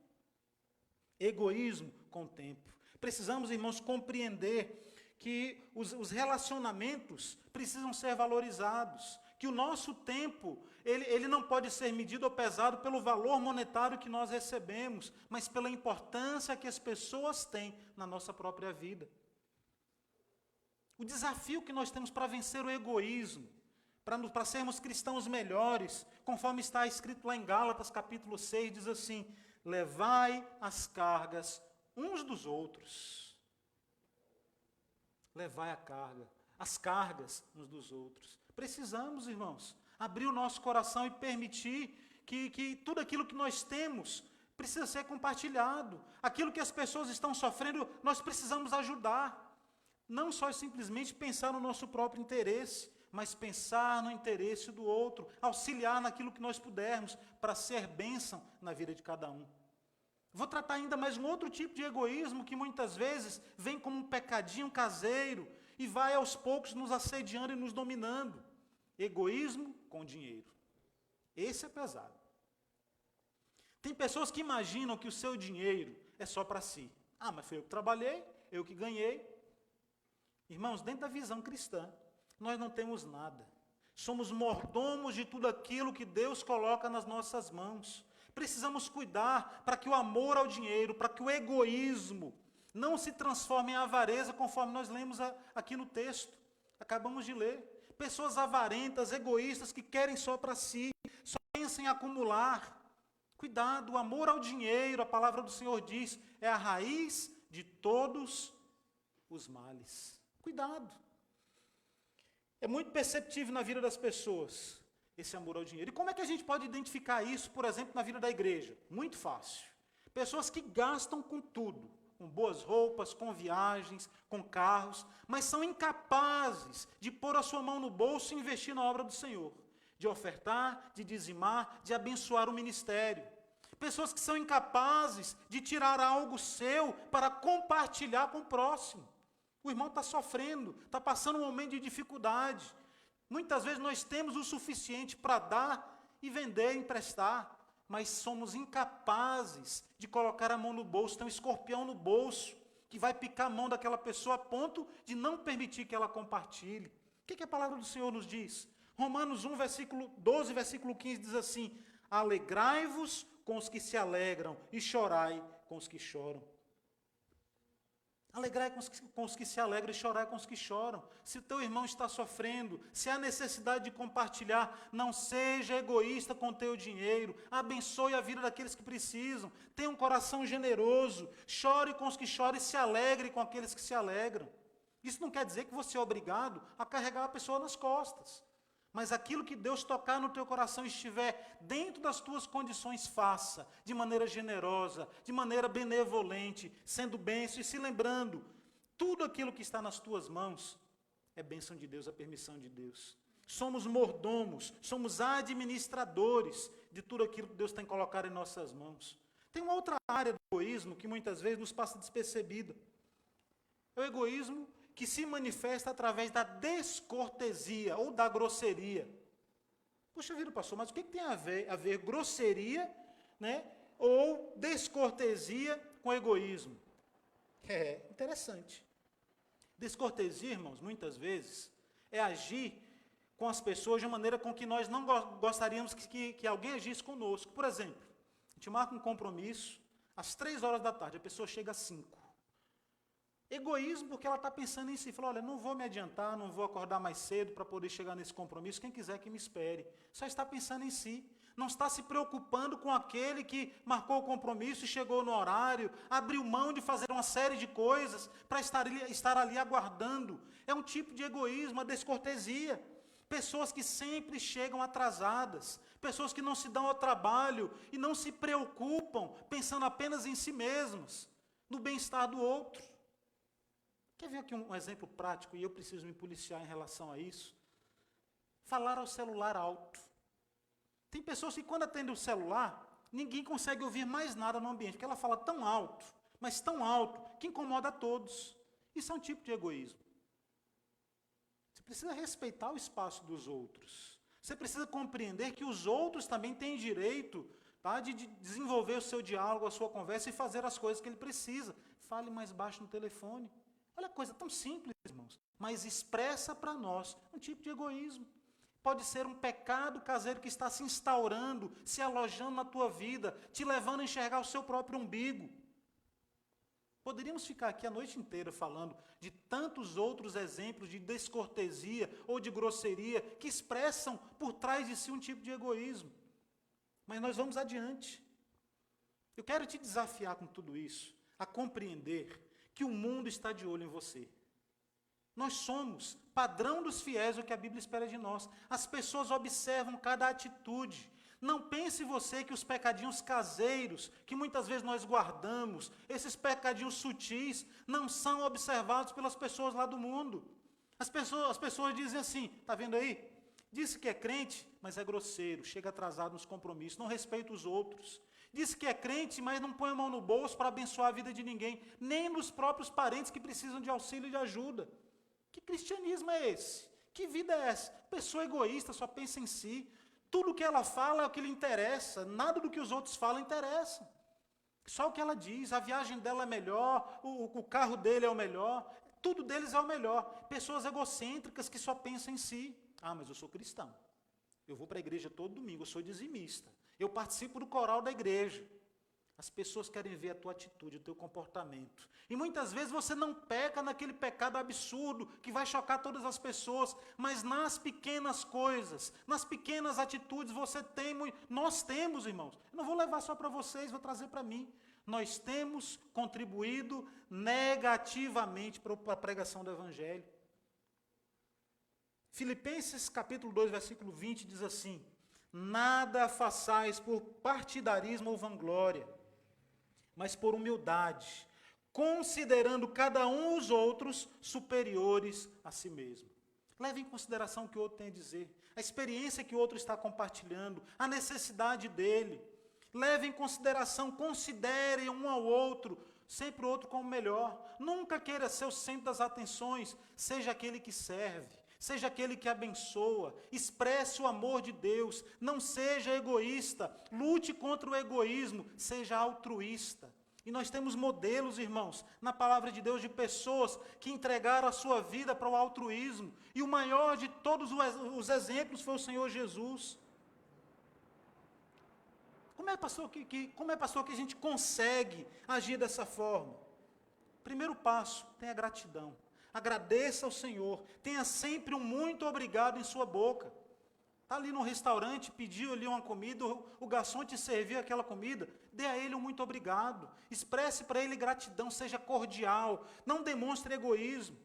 Speaker 3: Egoísmo com o tempo. Precisamos, irmãos, compreender que os relacionamentos precisam ser valorizados, que o nosso tempo, ele não pode ser medido ou pesado pelo valor monetário que nós recebemos, mas pela importância que as pessoas têm na nossa própria vida. O desafio que nós temos para vencer o egoísmo, para sermos cristãos melhores, conforme está escrito lá em Gálatas capítulo 6, diz assim: levai as cargas uns dos outros. Levai a carga, as cargas uns dos outros. Precisamos, irmãos, abrir o nosso coração e permitir que tudo aquilo que nós temos precisa ser compartilhado. Aquilo que as pessoas estão sofrendo, nós precisamos ajudar. Não só simplesmente pensar no nosso próprio interesse, mas pensar no interesse do outro, auxiliar naquilo que nós pudermos, para ser bênção na vida de cada um. Vou tratar ainda mais um outro tipo de egoísmo que muitas vezes vem como um pecadinho caseiro e vai aos poucos nos assediando e nos dominando. Egoísmo com dinheiro. Esse é pesado. Tem pessoas que imaginam que o seu dinheiro é só para si. Ah, mas foi eu que trabalhei, eu que ganhei. Irmãos, dentro da visão cristã, nós não temos nada. Somos mordomos de tudo aquilo que Deus coloca nas nossas mãos. Precisamos cuidar para que o amor ao dinheiro, para que o egoísmo não se transforme em avareza, conforme nós lemos aqui no texto. Acabamos de ler. Pessoas avarentas, egoístas, que querem só para si, só pensam em acumular. Cuidado, o amor ao dinheiro, a palavra do Senhor diz, é a raiz de todos os males. Cuidado. É muito perceptível na vida das pessoas esse amor ao dinheiro. E como é que a gente pode identificar isso, por exemplo, na vida da igreja? Muito fácil. Pessoas que gastam com tudo, com boas roupas, com viagens, com carros, mas são incapazes de pôr a sua mão no bolso e investir na obra do Senhor, de ofertar, de dizimar, de abençoar o ministério. Pessoas que são incapazes de tirar algo seu para compartilhar com o próximo. O irmão está sofrendo, está passando um momento de dificuldade. Muitas vezes nós temos o suficiente para dar e vender, emprestar, mas somos incapazes de colocar a mão no bolso. Tem um escorpião no bolso que vai picar a mão daquela pessoa a ponto de não permitir que ela compartilhe. O que a palavra do Senhor nos diz? Romanos 1, versículo 12, versículo 15 diz assim: alegrai-vos com os que se alegram e chorai com os que choram. Alegrai com os que se alegram e chorai com os que choram. Se o teu irmão está sofrendo, se há necessidade de compartilhar, não seja egoísta com o teu dinheiro. Abençoe a vida daqueles que precisam. Tenha um coração generoso. Chore com os que choram e se alegre com aqueles que se alegram. Isso não quer dizer que você é obrigado a carregar a pessoa nas costas. Mas aquilo que Deus tocar no teu coração estiver dentro das tuas condições, faça, de maneira generosa, de maneira benevolente, sendo bênção e se lembrando, tudo aquilo que está nas tuas mãos é bênção de Deus, é permissão de Deus. Somos mordomos, somos administradores de tudo aquilo que Deus tem colocado em nossas mãos. Tem uma outra área do egoísmo que muitas vezes nos passa despercebida. É o egoísmo que se manifesta através da descortesia ou da grosseria. Puxa vida, pastor, mas o que tem a ver grosseria, né, ou descortesia com egoísmo? É interessante. Descortesia, irmãos, muitas vezes, é agir com as pessoas de uma maneira com que nós não gostaríamos que alguém agisse conosco. Por exemplo, a gente marca um compromisso às 3h da tarde, a pessoa chega às 5h. Egoísmo porque ela está pensando em si, fala, olha, não vou me adiantar, não vou acordar mais cedo para poder chegar nesse compromisso, quem quiser que me espere. Só está pensando em si, não está se preocupando com aquele que marcou o compromisso e chegou no horário, abriu mão de fazer uma série de coisas para estar ali aguardando. É um tipo de egoísmo, a descortesia. Pessoas que sempre chegam atrasadas, pessoas que não se dão ao trabalho e não se preocupam, pensando apenas em si mesmas, no bem-estar do outro. Quer ver aqui um exemplo prático, e eu preciso me policiar em relação a isso? Falar ao celular alto. Tem pessoas que quando atendem o celular, ninguém consegue ouvir mais nada no ambiente, porque ela fala tão alto, mas tão alto, que incomoda a todos. Isso é um tipo de egoísmo. Você precisa respeitar o espaço dos outros. Você precisa compreender que os outros também têm direito, tá, de desenvolver o seu diálogo, a sua conversa e fazer as coisas que ele precisa. Fale mais baixo no telefone. Olha que coisa tão simples, irmãos, mas expressa para nós um tipo de egoísmo. Pode ser um pecado caseiro que está se instaurando, se alojando na tua vida, te levando a enxergar o seu próprio umbigo. Poderíamos ficar aqui a noite inteira falando de tantos outros exemplos de descortesia ou de grosseria que expressam por trás de si um tipo de egoísmo. Mas nós vamos adiante. Eu quero te desafiar com tudo isso, a compreender que o mundo está de olho em você. Nós somos padrão dos fiéis, o que a Bíblia espera de nós. As pessoas observam cada atitude. Não pense você que os pecadinhos caseiros, que muitas vezes nós guardamos, esses pecadinhos sutis, não são observados pelas pessoas lá do mundo. As pessoas dizem assim, está vendo aí? Disse que é crente, mas é grosseiro, chega atrasado nos compromissos, não respeita os outros. Disse que é crente, mas não põe a mão no bolso para abençoar a vida de ninguém, nem nos próprios parentes que precisam de auxílio e de ajuda. Que cristianismo é esse? Que vida é essa? Pessoa egoísta, só pensa em si. Tudo o que ela fala é o que lhe interessa, nada do que os outros falam interessa. Só o que ela diz, a viagem dela é melhor, o carro dele é o melhor, tudo deles é o melhor. Pessoas egocêntricas que só pensam em si. Ah, mas eu sou cristão. Eu vou para a igreja todo domingo, eu sou dizimista. Eu participo do coral da igreja. As pessoas querem ver a tua atitude, o teu comportamento. E muitas vezes você não peca naquele pecado absurdo que vai chocar todas as pessoas, mas nas pequenas coisas, nas pequenas atitudes, nós temos, irmãos. Eu não vou levar só para vocês, vou trazer para mim. Nós temos contribuído negativamente para a pregação do Evangelho. Filipenses capítulo 2, versículo 20 diz assim: nada façais por partidarismo ou vanglória, mas por humildade, considerando cada um os outros superiores a si mesmo. Leve em consideração o que o outro tem a dizer, a experiência que o outro está compartilhando, a necessidade dele. Leve em consideração, considere um ao outro, sempre o outro como melhor. Nunca queira ser o centro das atenções, seja aquele que serve. Seja aquele que abençoa, expresse o amor de Deus, não seja egoísta, lute contra o egoísmo, seja altruísta. E nós temos modelos, irmãos, na palavra de Deus, de pessoas que entregaram a sua vida para o altruísmo. E o maior de todos os exemplos foi o Senhor Jesus. Como é, pastor, que a gente consegue agir dessa forma? Primeiro passo, tenha gratidão. Agradeça ao Senhor, tenha sempre um muito obrigado em sua boca. Está ali no restaurante, pediu ali uma comida, o garçom te serviu aquela comida, dê a ele um muito obrigado, expresse para ele gratidão, seja cordial, não demonstre egoísmo.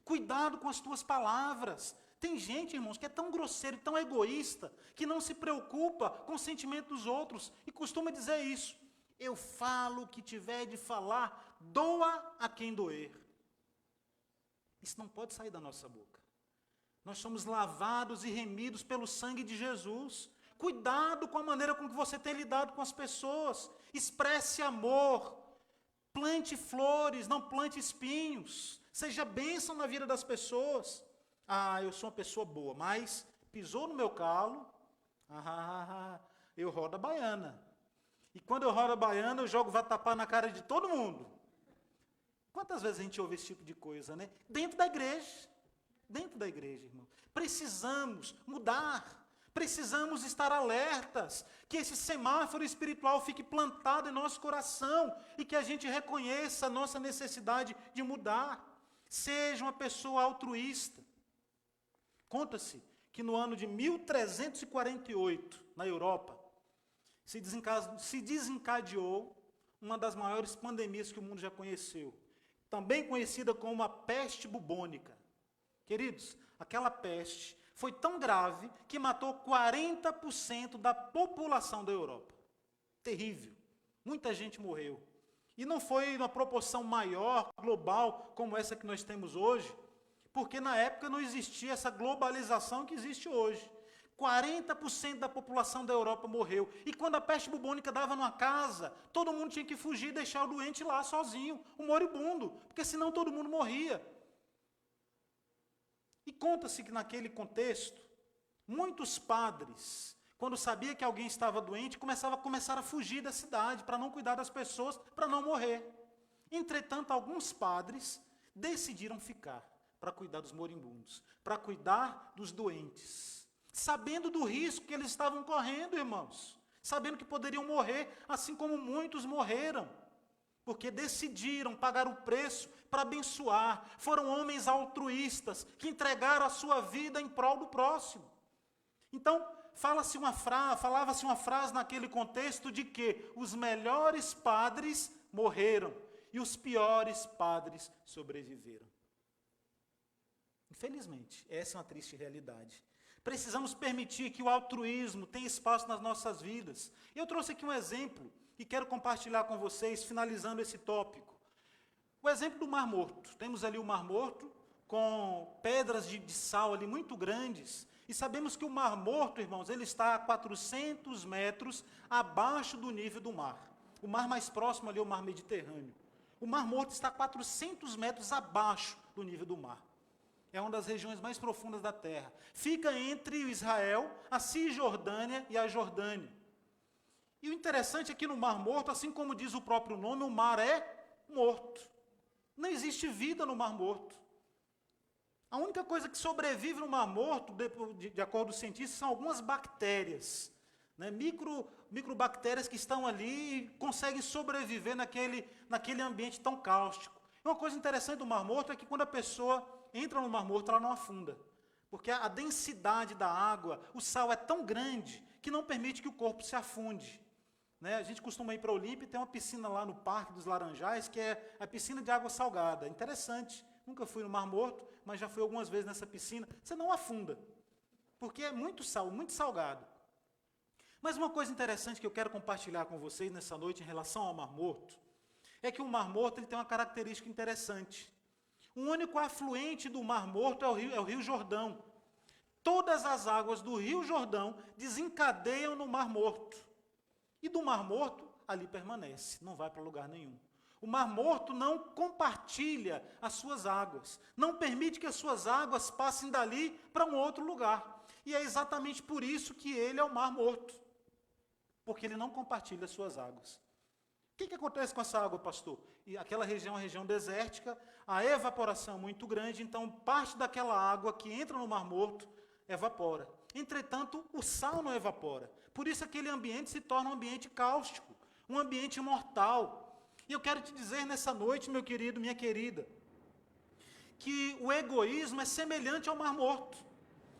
Speaker 3: Cuidado com as tuas palavras. Tem gente, irmãos, que é tão grosseiro, tão egoísta, que não se preocupa com o sentimento dos outros e costuma dizer isso: eu falo o que tiver de falar, doa a quem doer. Isso não pode sair da nossa boca. Nós somos lavados e remidos pelo sangue de Jesus. Cuidado com a maneira com que você tem lidado com as pessoas. Expresse amor. Plante flores, não plante espinhos. Seja bênção na vida das pessoas. Ah, eu sou uma pessoa boa, mas pisou no meu calo, eu rodo a baiana. E quando eu rodo a baiana, eu jogo vatapá na cara de todo mundo. Quantas vezes a gente ouve esse tipo de coisa, né? Dentro da igreja, irmão. Precisamos mudar, precisamos estar alertas, que esse semáforo espiritual fique plantado em nosso coração e que a gente reconheça a nossa necessidade de mudar. Seja uma pessoa altruísta. Conta-se que no ano de 1348, na Europa, se desencadeou uma das maiores pandemias que o mundo já conheceu, também conhecida como a peste bubônica. Queridos, aquela peste foi tão grave que matou 40% da população da Europa. Terrível. Muita gente morreu. E não foi uma proporção maior, global, como essa que nós temos hoje, porque na época não existia essa globalização que existe hoje. 40% da população da Europa morreu. E quando a peste bubônica dava numa casa, todo mundo tinha que fugir e deixar o doente lá sozinho, o moribundo, porque senão todo mundo morria. E conta-se que naquele contexto, muitos padres, quando sabia que alguém estava doente, começaram a fugir da cidade para não cuidar das pessoas, para não morrer. Entretanto, alguns padres decidiram ficar para cuidar dos moribundos, para cuidar dos doentes, sabendo do risco que eles estavam correndo, irmãos, sabendo que poderiam morrer, assim como muitos morreram, porque decidiram pagar o preço para abençoar. Foram homens altruístas que entregaram a sua vida em prol do próximo. Então, falava-se uma frase naquele contexto de que os melhores padres morreram e os piores padres sobreviveram. Infelizmente, essa é uma triste realidade. Precisamos permitir que o altruísmo tenha espaço nas nossas vidas. Eu trouxe aqui um exemplo e quero compartilhar com vocês, finalizando esse tópico. O exemplo do Mar Morto. Temos ali o Mar Morto, com pedras de sal ali muito grandes, e sabemos que o Mar Morto, irmãos, ele está a 400 metros abaixo do nível do mar. O mar mais próximo ali é o Mar Mediterrâneo. O Mar Morto está a 400 metros abaixo do nível do mar. É uma das regiões mais profundas da terra. Fica entre o Israel, a Cisjordânia e a Jordânia. E o interessante é que no Mar Morto, assim como diz o próprio nome, o mar é morto. Não existe vida no Mar Morto. A única coisa que sobrevive no Mar Morto, de acordo com os cientistas, são algumas bactérias. Né? Microbactérias que estão ali e conseguem sobreviver naquele ambiente tão cáustico. E uma coisa interessante do Mar Morto é que quando a pessoa entra no Mar Morto, ela não afunda. Porque a densidade da água, o sal é tão grande que não permite que o corpo se afunde. Né? A gente costuma ir para a Olímpia e tem uma piscina lá no Parque dos Laranjais, que é a piscina de água salgada. Interessante. Nunca fui no Mar Morto, mas já fui algumas vezes nessa piscina. Você não afunda, porque é muito sal, muito salgado. Mas uma coisa interessante que eu quero compartilhar com vocês nessa noite em relação ao Mar Morto, é que o Mar Morto ele tem uma característica interessante. O único afluente do Mar Morto é o Rio Jordão. Todas as águas do Rio Jordão desencadeiam no Mar Morto. E do Mar Morto, ali permanece, não vai para lugar nenhum. O Mar Morto não compartilha as suas águas, não permite que as suas águas passem dali para um outro lugar. E é exatamente por isso que ele é o Mar Morto, porque ele não compartilha as suas águas. O que acontece com essa água, pastor? E aquela região é uma região desértica, a evaporação é muito grande, então parte daquela água que entra no Mar Morto evapora. Entretanto, o sal não evapora. Por isso aquele ambiente se torna um ambiente cáustico, um ambiente mortal. E eu quero te dizer nessa noite, meu querido, minha querida, que o egoísmo é semelhante ao Mar Morto.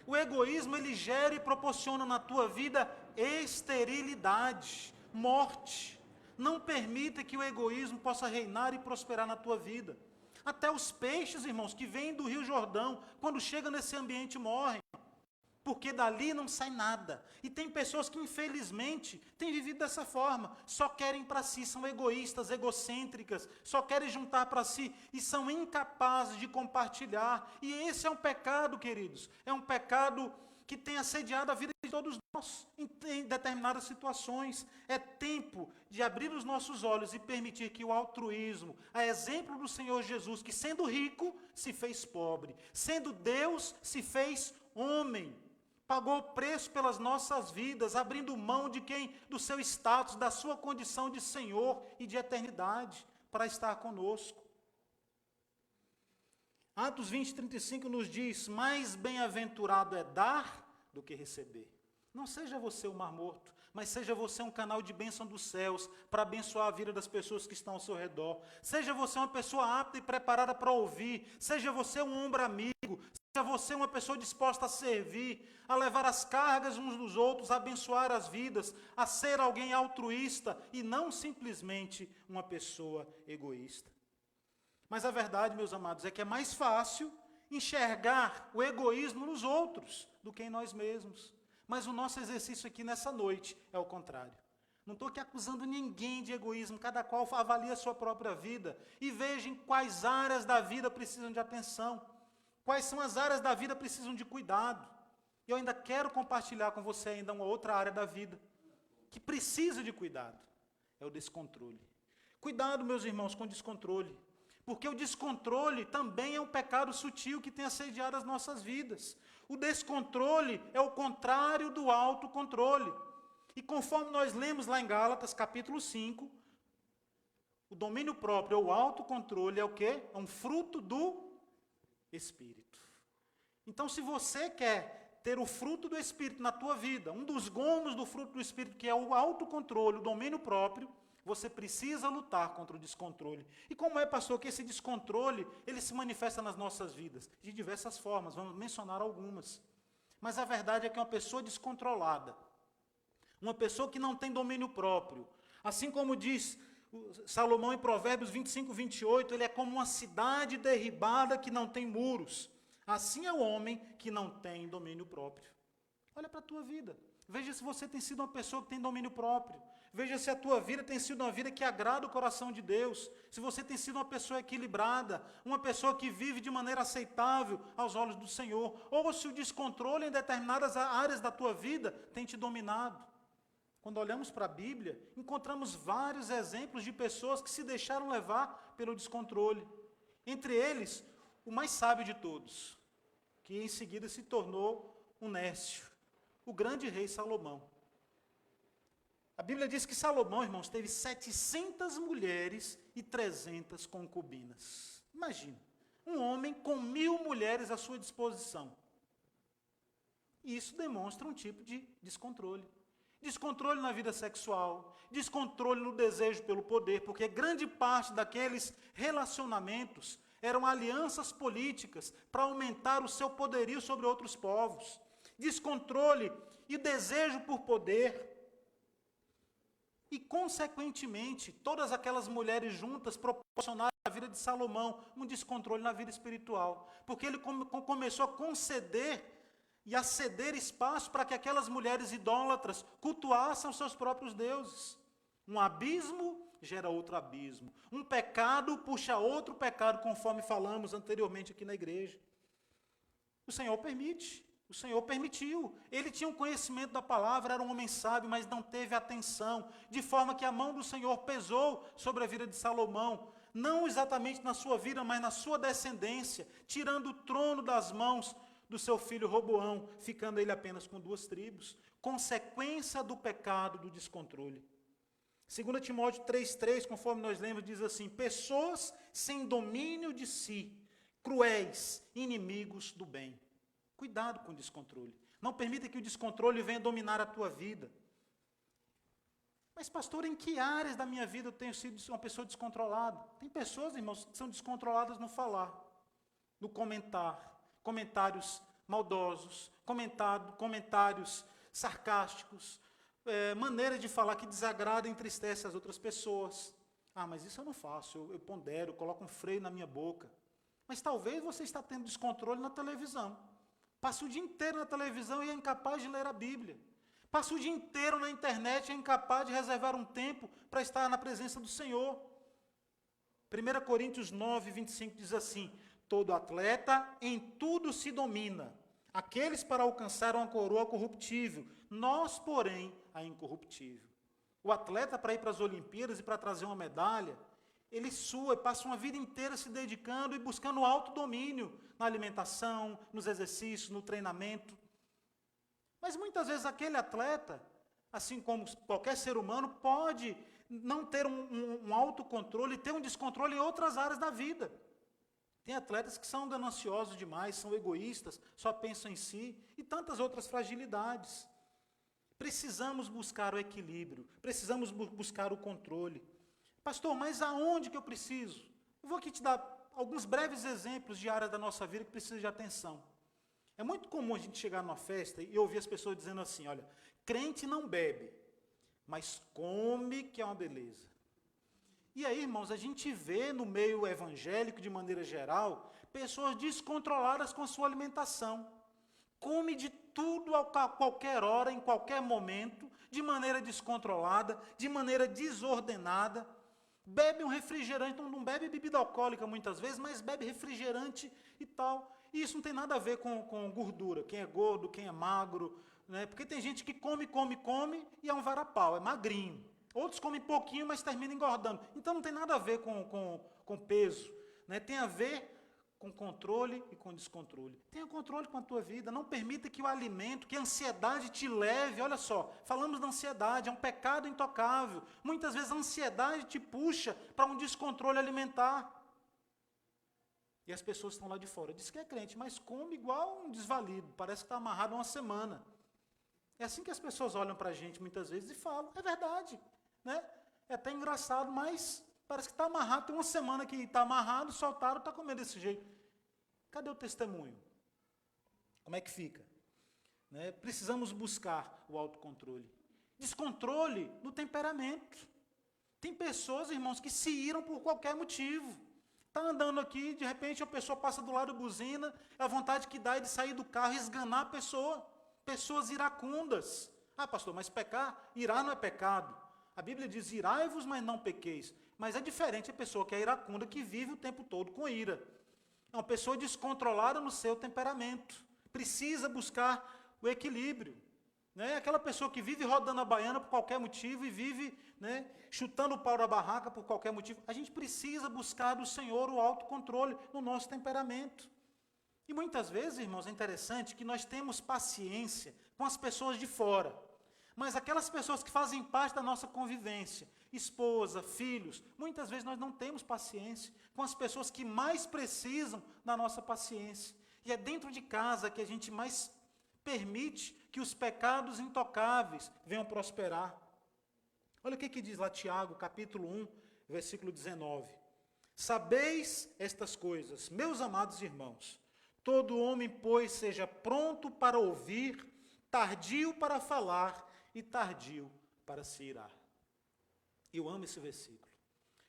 Speaker 3: O egoísmo, ele gera e proporciona na tua vida esterilidade, morte. Não permita que o egoísmo possa reinar e prosperar na tua vida. Até os peixes, irmãos, que vêm do Rio Jordão, quando chegam nesse ambiente, morrem. Porque dali não sai nada. E tem pessoas que, infelizmente, têm vivido dessa forma. Só querem para si, são egoístas, egocêntricas, só querem juntar para si e são incapazes de compartilhar. E esse é um pecado, queridos. É um pecado que tem assediado a vida de todos nós em determinadas situações. É tempo de abrir os nossos olhos e permitir que o altruísmo, a exemplo do Senhor Jesus, que sendo rico, se fez pobre, sendo Deus, se fez homem. Pagou o preço pelas nossas vidas, abrindo mão do seu status, da sua condição de Senhor e de eternidade, para estar conosco. Atos 20, 35 nos diz, mais bem-aventurado é dar do que receber. Não seja você o Mar Morto, mas seja você um canal de bênção dos céus, para abençoar a vida das pessoas que estão ao seu redor. Seja você uma pessoa apta e preparada para ouvir, seja você um ombro amigo, seja você uma pessoa disposta a servir, a levar as cargas uns dos outros, a abençoar as vidas, a ser alguém altruísta e não simplesmente uma pessoa egoísta. Mas a verdade, meus amados, é que é mais fácil enxergar o egoísmo nos outros do que em nós mesmos. Mas o nosso exercício aqui nessa noite é o contrário. Não estou aqui acusando ninguém de egoísmo, cada qual avalia a sua própria vida e veja em quais áreas da vida precisam de atenção. Quais são as áreas da vida que precisam de cuidado? E eu ainda quero compartilhar com você ainda uma outra área da vida que precisa de cuidado. É o descontrole. Cuidado, meus irmãos, com o descontrole. Porque o descontrole também é um pecado sutil que tem assediado as nossas vidas. O descontrole é o contrário do autocontrole. E conforme nós lemos lá em Gálatas, capítulo 5, o domínio próprio, ou o autocontrole, é o quê? É um fruto do Espírito. Então, se você quer ter o fruto do Espírito na tua vida, um dos gomos do fruto do Espírito, que é o autocontrole, o domínio próprio, você precisa lutar contra o descontrole. E como é, pastor, que esse descontrole, ele se manifesta nas nossas vidas? De diversas formas, vamos mencionar algumas. Mas a verdade é que uma pessoa descontrolada, uma pessoa que não tem domínio próprio, assim como diz Salomão em Provérbios 25, 28, ele é como uma cidade derribada que não tem muros. Assim é o homem que não tem domínio próprio. Olha para a tua vida. Veja se você tem sido uma pessoa que tem domínio próprio. Veja se a tua vida tem sido uma vida que agrada o coração de Deus. Se você tem sido uma pessoa equilibrada, uma pessoa que vive de maneira aceitável aos olhos do Senhor. Ou se o descontrole em determinadas áreas da tua vida tem te dominado. Quando olhamos para a Bíblia, encontramos vários exemplos de pessoas que se deixaram levar pelo descontrole. Entre eles, o mais sábio de todos, que em seguida se tornou um nécio, o grande rei Salomão. A Bíblia diz que Salomão, irmãos, teve 700 mulheres e 300 concubinas. Imagina, um homem com 1000 mulheres à sua disposição. E isso demonstra um tipo de descontrole. Descontrole na vida sexual, descontrole no desejo pelo poder, porque grande parte daqueles relacionamentos eram alianças políticas para aumentar o seu poderio sobre outros povos. Descontrole e desejo por poder. E, consequentemente, todas aquelas mulheres juntas proporcionaram à vida de Salomão um descontrole na vida espiritual. Porque ele começou a conceder e a ceder espaço para que aquelas mulheres idólatras cultuassem os seus próprios deuses. Um abismo gera outro abismo. Um pecado puxa outro pecado, conforme falamos anteriormente aqui na igreja. O Senhor permite. O Senhor permitiu. Ele tinha um conhecimento da palavra, era um homem sábio, mas não teve atenção, de forma que a mão do Senhor pesou sobre a vida de Salomão, não exatamente na sua vida, mas na sua descendência, tirando o trono das mãos do seu filho Roboão, ficando ele apenas com 2 tribos, consequência do pecado, do descontrole. 2 Timóteo 3,3, conforme nós lemos, diz assim: pessoas sem domínio de si, cruéis, inimigos do bem. Cuidado com o descontrole. Não permita que o descontrole venha dominar a tua vida. Mas, pastor, em que áreas da minha vida eu tenho sido uma pessoa descontrolada? Tem pessoas, irmãos, que são descontroladas no falar, no comentar, comentários maldosos, comentários sarcásticos, maneira de falar que desagrada e entristece as outras pessoas. Ah, mas isso eu não faço, eu pondero, eu coloco um freio na minha boca. Mas talvez você está tendo descontrole na televisão. Passa o dia inteiro na televisão e é incapaz de ler a Bíblia. Passa o dia inteiro na internet e é incapaz de reservar um tempo para estar na presença do Senhor. 1 Coríntios 9, 25 diz assim: todo atleta em tudo se domina. Aqueles para alcançar uma coroa corruptível, nós, porém, a incorruptível. O atleta, para ir para as Olimpíadas e para trazer uma medalha, ele sua e passa uma vida inteira se dedicando e buscando autodomínio na alimentação, nos exercícios, no treinamento. Mas muitas vezes aquele atleta, assim como qualquer ser humano, pode não ter um autocontrole, ter um descontrole em outras áreas da vida. Tem atletas que são gananciosos demais, são egoístas, só pensam em si, e tantas outras fragilidades. Precisamos buscar o equilíbrio, precisamos buscar o controle. Pastor, mas aonde que eu preciso? Eu vou aqui te dar alguns breves exemplos de áreas da nossa vida que precisam de atenção. É muito comum a gente chegar numa festa e ouvir as pessoas dizendo assim: olha, crente não bebe, mas come que é uma beleza. E aí, irmãos, a gente vê no meio evangélico, de maneira geral, pessoas descontroladas com a sua alimentação. Come de tudo a qualquer hora, em qualquer momento, de maneira descontrolada, de maneira desordenada. Bebe um refrigerante, não bebe bebida alcoólica muitas vezes, mas bebe refrigerante e tal. E isso não tem nada a ver com gordura, quem é gordo, quem é magro, né? Porque tem gente que come e é um varapau, é magrinho. Outros comem pouquinho, mas terminam engordando. Então não tem nada a ver com peso, né? Tem a ver com controle e com descontrole. Tenha controle com a tua vida, não permita que o alimento, que a ansiedade te leve. Olha só, falamos da ansiedade, é um pecado intocável. Muitas vezes a ansiedade te puxa para um descontrole alimentar. E as pessoas estão lá de fora, diz que é crente, mas come igual um desvalido, parece que está amarrado uma semana. É assim que as pessoas olham para a gente muitas vezes e falam, é verdade, né? É até engraçado, mas parece que está amarrado, tem uma semana que está amarrado, soltaram, está comendo desse jeito. Cadê o testemunho? Como é que fica? Né? Precisamos buscar o autocontrole. Descontrole no temperamento. Tem pessoas, irmãos, que se iram por qualquer motivo. Está andando aqui, de repente a pessoa passa do lado, buzina, a vontade que dá é de sair do carro e esganar a pessoa. Pessoas iracundas. Ah, pastor, mas pecar, irar não é pecado. A Bíblia diz, irai-vos, mas não pequeis. Mas é diferente a pessoa que é iracunda, que vive o tempo todo com ira. É uma pessoa descontrolada no seu temperamento. Precisa buscar o equilíbrio. Né? Aquela pessoa que vive rodando a baiana por qualquer motivo e vive, né, chutando o pau da barraca por qualquer motivo. A gente precisa buscar do Senhor o autocontrole no nosso temperamento. E muitas vezes, irmãos, é interessante que nós temos paciência com as pessoas de fora. Mas aquelas pessoas que fazem parte da nossa convivência, esposa, filhos, muitas vezes nós não temos paciência com as pessoas que mais precisam da nossa paciência. E é dentro de casa que a gente mais permite que os pecados intocáveis venham prosperar. Olha o que diz lá Tiago, capítulo 1, versículo 19. Sabeis estas coisas, meus amados irmãos, todo homem, pois, seja pronto para ouvir, tardio para falar e tardio para se irar. Eu amo esse versículo,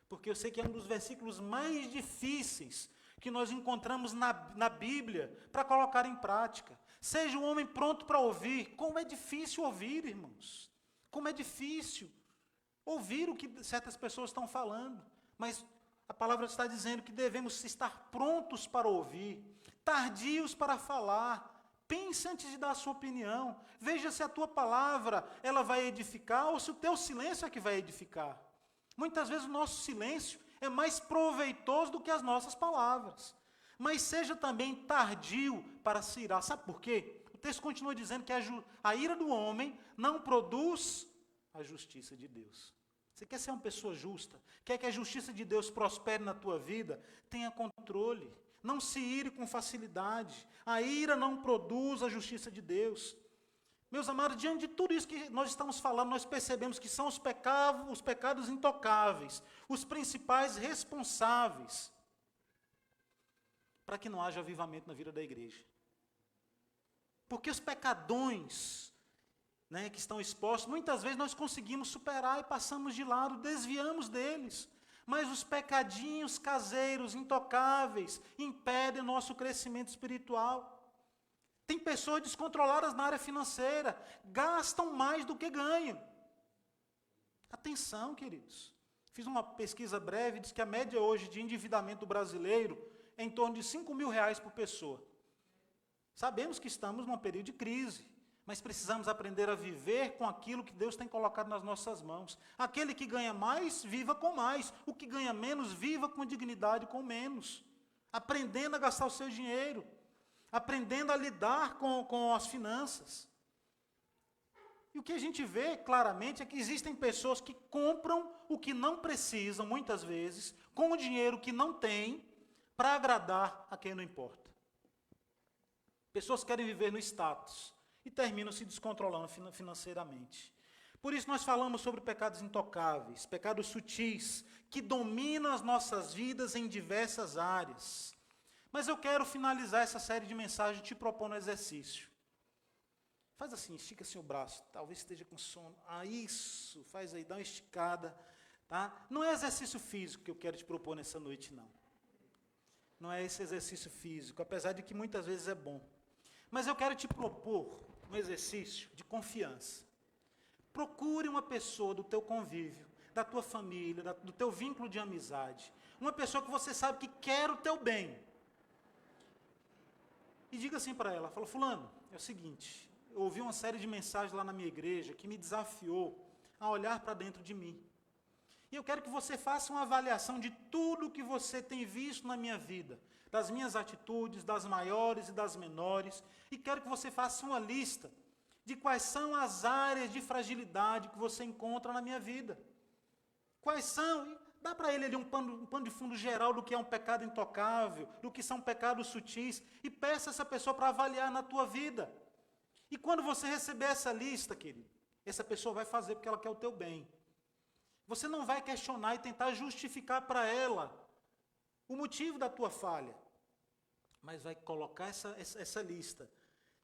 Speaker 3: porque eu sei que é um dos versículos mais difíceis que nós encontramos na Bíblia para colocar em prática. Seja um homem pronto para ouvir. Como é difícil ouvir, irmãos. Como é difícil ouvir o que certas pessoas estão falando. Mas a palavra está dizendo que devemos estar prontos para ouvir, tardios para falar. Pense antes de dar a sua opinião. Veja se a tua palavra ela vai edificar ou se o teu silêncio é que vai edificar. Muitas vezes o nosso silêncio é mais proveitoso do que as nossas palavras. Mas seja também tardio para se irar. Sabe por quê? O texto continua dizendo que a ira do homem não produz a justiça de Deus. Você quer ser uma pessoa justa? Quer que a justiça de Deus prospere na tua vida? Tenha controle. Não se ire com facilidade. A ira não produz a justiça de Deus. Meus amados, diante de tudo isso que nós estamos falando, nós percebemos que são os pecados intocáveis, os principais responsáveis para que não haja avivamento na vida da igreja. Porque os pecadões, né, que estão expostos, muitas vezes nós conseguimos superar e passamos de lado, desviamos deles. Mas os pecadinhos caseiros, intocáveis, impedem o nosso crescimento espiritual. Tem pessoas descontroladas na área financeira, gastam mais do que ganham. Atenção, queridos. Fiz uma pesquisa breve, diz que a média hoje de endividamento do brasileiro é em torno de R$5.000 por pessoa. Sabemos que estamos num período de crise, mas precisamos aprender a viver com aquilo que Deus tem colocado nas nossas mãos. Aquele que ganha mais, viva com mais. O que ganha menos, viva com dignidade com menos. Aprendendo a gastar o seu dinheiro. Aprendendo a lidar com as finanças. E o que a gente vê claramente é que existem pessoas que compram o que não precisam, muitas vezes, com o dinheiro que não têm, para agradar a quem não importa. Pessoas querem viver no status e terminam se descontrolando financeiramente. Por isso nós falamos sobre pecados intocáveis, pecados sutis, que dominam as nossas vidas em diversas áreas. Mas eu quero finalizar essa série de mensagens te propondo um exercício. Faz assim, estica assim o braço, talvez esteja com sono. Ah, isso, faz aí, dá uma esticada. Tá? Não é exercício físico que eu quero te propor nessa noite, não. Não é esse exercício físico, apesar de que muitas vezes é bom. Mas eu quero te propor um exercício de confiança. Procure uma pessoa do teu convívio, da tua família, do teu vínculo de amizade. Uma pessoa que você sabe que quer o teu bem. E diga assim para ela, fala, fulano, é o seguinte, eu ouvi uma série de mensagens lá na minha igreja que me desafiou a olhar para dentro de mim. E eu quero que você faça uma avaliação de tudo que você tem visto na minha vida, das minhas atitudes, das maiores e das menores, e quero que você faça uma lista de quais são as áreas de fragilidade que você encontra na minha vida. Quais são? Dá para ele ali um pano de fundo geral do que é um pecado intocável, do que são pecados sutis, e peça essa pessoa para avaliar na tua vida. E quando você receber essa lista, querido, essa pessoa vai fazer porque ela quer o teu bem. Você não vai questionar e tentar justificar para ela o motivo da tua falha, mas vai colocar essa lista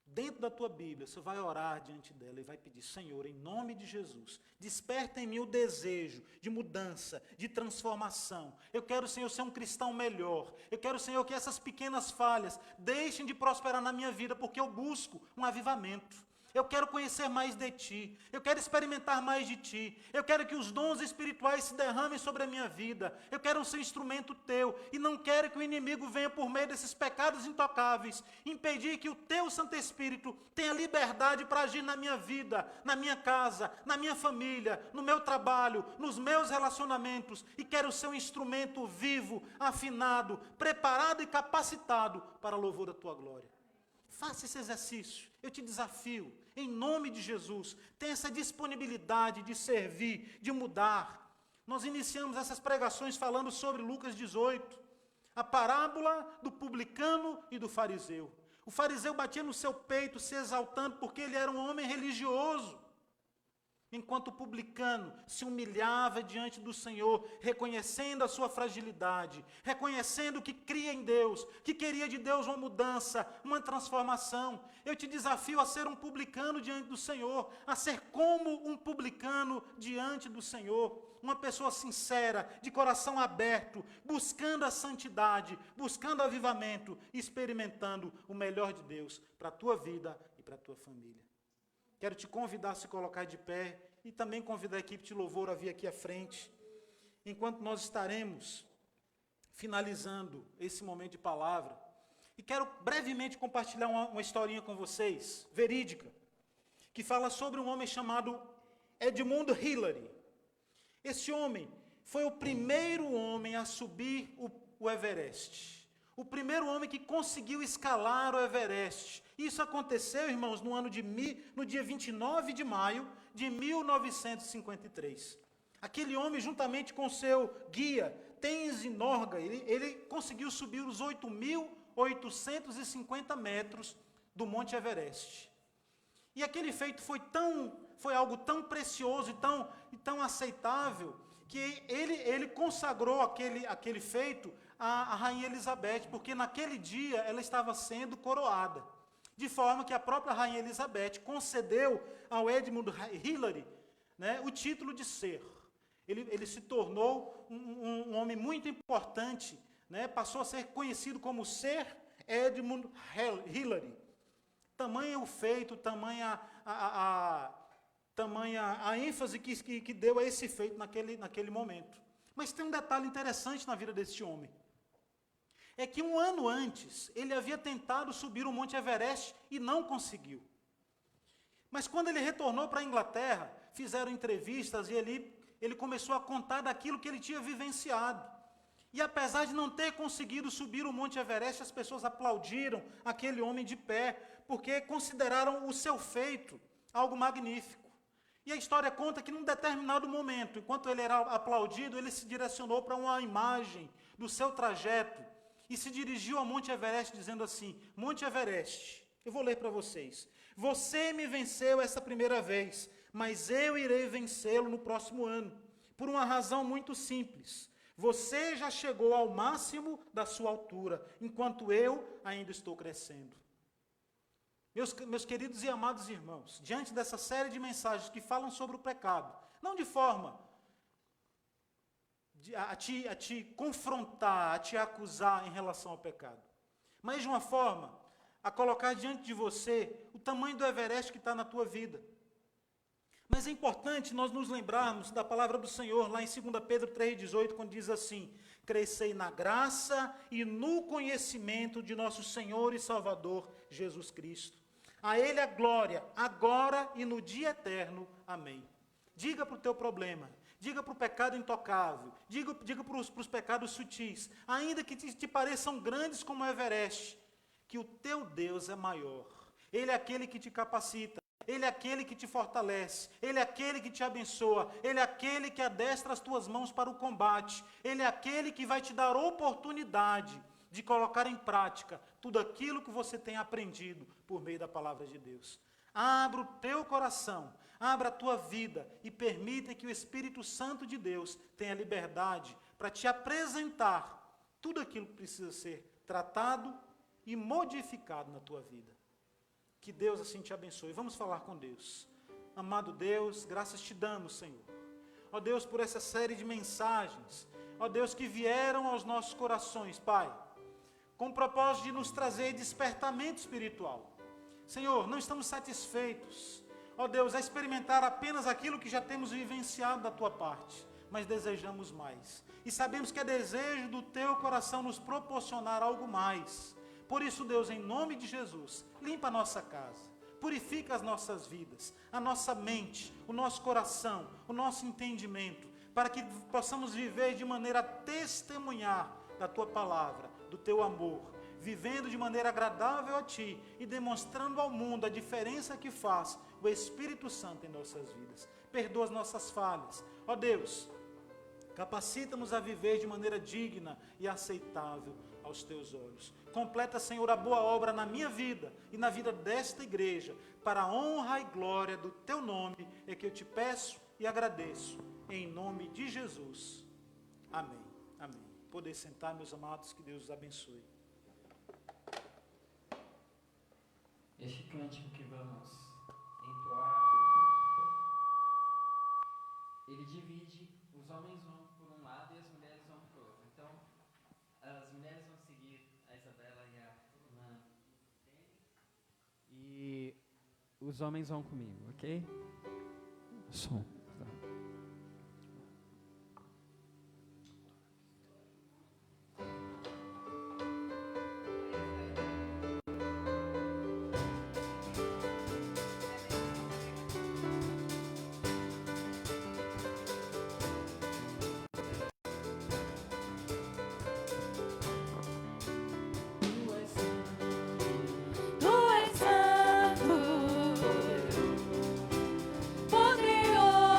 Speaker 3: dentro da tua Bíblia. Você vai orar diante dela e vai pedir, Senhor, em nome de Jesus, desperta em mim o desejo de mudança, de transformação. Eu quero, Senhor, ser um cristão melhor. Eu quero, Senhor, que essas pequenas falhas deixem de prosperar na minha vida, porque eu busco um avivamento. Eu quero conhecer mais de Ti. Eu quero experimentar mais de Ti. Eu quero que os dons espirituais se derramem sobre a minha vida. Eu quero ser um instrumento Teu. E não quero que o inimigo venha por meio desses pecados intocáveis impedir que o Teu Santo Espírito tenha liberdade para agir na minha vida, na minha casa, na minha família, no meu trabalho, nos meus relacionamentos. E quero ser um instrumento vivo, afinado, preparado e capacitado para o louvor da Tua glória. Faça esse exercício, eu te desafio, em nome de Jesus, tenha essa disponibilidade de servir, de mudar. Nós iniciamos essas pregações falando sobre Lucas 18, a parábola do publicano e do fariseu. O fariseu batia no seu peito, se exaltando, porque ele era um homem religioso. Enquanto o publicano se humilhava diante do Senhor, reconhecendo a sua fragilidade, reconhecendo que cria em Deus, que queria de Deus uma mudança, uma transformação. Eu te desafio a ser um publicano diante do Senhor, a ser como um publicano diante do Senhor, uma pessoa sincera, de coração aberto, buscando a santidade, buscando avivamento, experimentando o melhor de Deus para a tua vida e para a tua família. Quero te convidar a se colocar de pé e também convidar a equipe de louvor a vir aqui à frente, enquanto nós estaremos finalizando esse momento de palavra. E quero brevemente compartilhar uma historinha com vocês, verídica, que fala sobre um homem chamado Edmund Hillary. Esse homem foi o primeiro homem a subir o Everest. O primeiro homem que conseguiu escalar o Everest. Isso aconteceu, irmãos, no dia 29 de maio de 1953. Aquele homem, juntamente com seu guia, Tenzin Norgay, ele conseguiu subir os 8.850 metros do Monte Everest. E aquele feito foi algo tão precioso e tão aceitável, que ele consagrou aquele feito à Rainha Elizabeth, porque naquele dia ela estava sendo coroada. De forma que a própria Rainha Elizabeth concedeu ao Edmund Hillary, né, o título de ser. Ele se tornou um homem muito importante, né, passou a ser conhecido como Sir Edmund Hillary. Tamanha o feito, tamanha a ênfase que deu a esse feito naquele momento. Mas tem um detalhe interessante na vida desse homem. É que um ano antes, ele havia tentado subir o Monte Everest e não conseguiu. Mas quando ele retornou para a Inglaterra, fizeram entrevistas e ele começou a contar daquilo que ele tinha vivenciado. E apesar de não ter conseguido subir o Monte Everest, as pessoas aplaudiram aquele homem de pé, porque consideraram o seu feito algo magnífico. E a história conta que num determinado momento, enquanto ele era aplaudido, ele se direcionou para uma imagem do seu trajeto, e se dirigiu ao Monte Everest dizendo assim: Monte Everest, eu vou ler para vocês. Você me venceu essa primeira vez, mas eu irei vencê-lo no próximo ano, por uma razão muito simples. Você já chegou ao máximo da sua altura, enquanto eu ainda estou crescendo. Meus queridos e amados irmãos, diante dessa série de mensagens que falam sobre o pecado, não de forma a te confrontar, a te acusar em relação ao pecado, mas de uma forma a colocar diante de você o tamanho do Everest que está na tua vida. Mas é importante nós nos lembrarmos da palavra do Senhor, lá em 2 Pedro 3,18, quando diz assim: crescei na graça e no conhecimento de nosso Senhor e Salvador Jesus Cristo. A Ele a glória, agora e no dia eterno. Amém. Diga para o teu problema, diga para o pecado intocável, diga para os pecados sutis, ainda que te pareçam grandes como o Everest, que o teu Deus é maior. Ele é aquele que te capacita, Ele é aquele que te fortalece, Ele é aquele que te abençoa, Ele é aquele que adestra as tuas mãos para o combate, Ele é aquele que vai te dar oportunidade de colocar em prática tudo aquilo que você tem aprendido por meio da palavra de Deus. Abra o teu coração, abra a tua vida e permita que o Espírito Santo de Deus tenha liberdade para te apresentar tudo aquilo que precisa ser tratado e modificado na tua vida. Que Deus assim te abençoe. Vamos falar com Deus. Amado Deus, graças te damos, Senhor. Ó Deus, por essa série de mensagens, ó Deus, que vieram aos nossos corações, Pai, com o propósito de nos trazer despertamento espiritual. Senhor, não estamos satisfeitos, ó Deus, a experimentar apenas aquilo que já temos vivenciado da tua parte, mas desejamos mais. E sabemos que é desejo do teu coração nos proporcionar algo mais. Por isso, Deus, em nome de Jesus, limpa a nossa casa, purifica as nossas vidas, a nossa mente, o nosso coração, o nosso entendimento, para que possamos viver de maneira a testemunhar da tua palavra, do teu amor, vivendo de maneira agradável a ti e demonstrando ao mundo a diferença que faz o Espírito Santo em nossas vidas. Perdoa as nossas falhas. Ó Deus, capacita-nos a viver de maneira digna e aceitável aos teus olhos. Completa, Senhor, a boa obra na minha vida e na vida desta igreja, para a honra e glória do teu nome, é que eu te peço e agradeço, em nome de Jesus. Amém. Amém. Poder sentar, meus amados, que Deus os abençoe.
Speaker 2: Este cântico que vamos entoar, ele divide, os homens vão por um lado e as mulheres vão por outro. Então, as mulheres vão seguir a Isabela e a irmã e os homens vão comigo, ok? Som.
Speaker 1: Tu és santo, poderoso.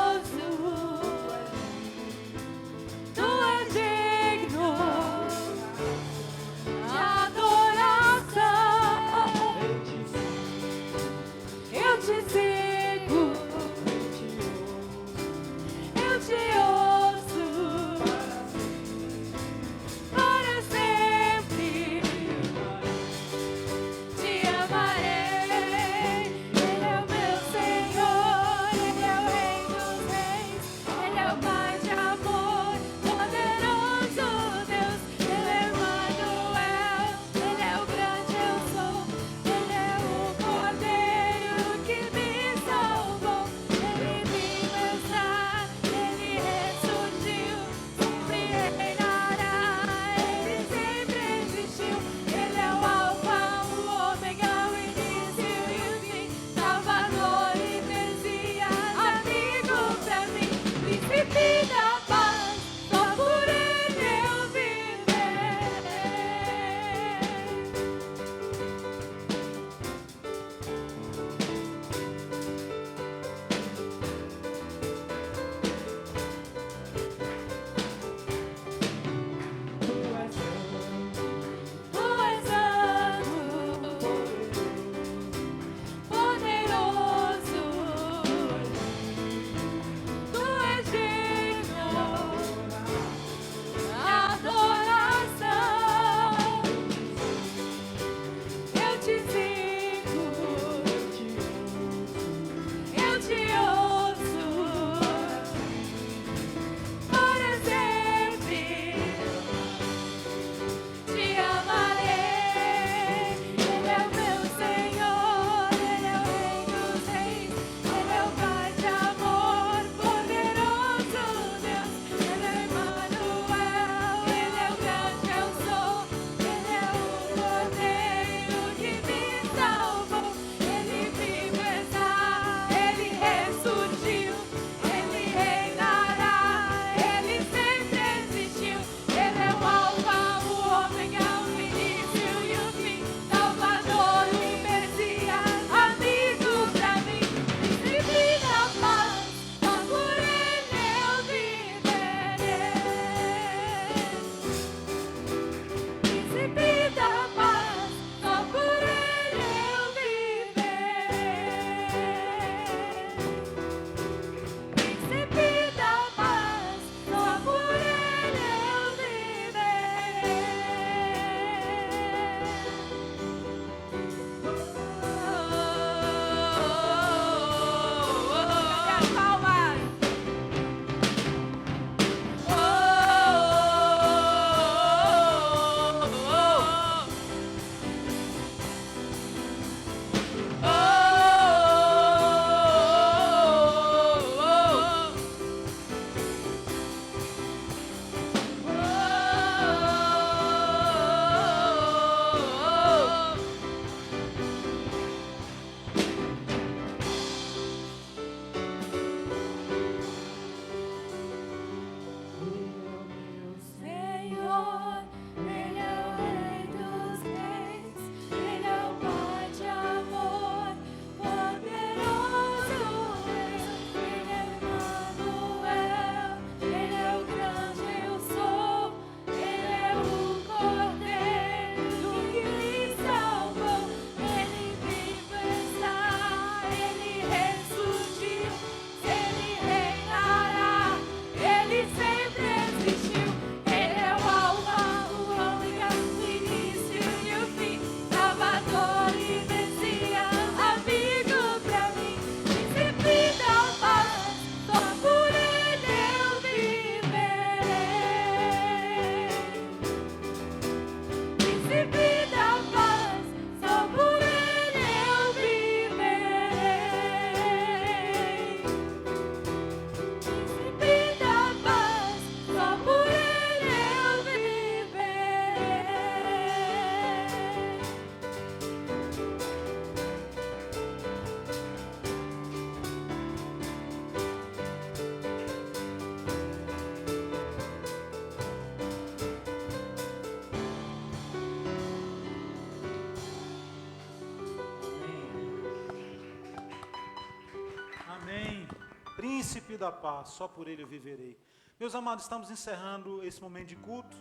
Speaker 3: Príncipe da paz, só por ele eu viverei. Meus amados, estamos encerrando esse momento de culto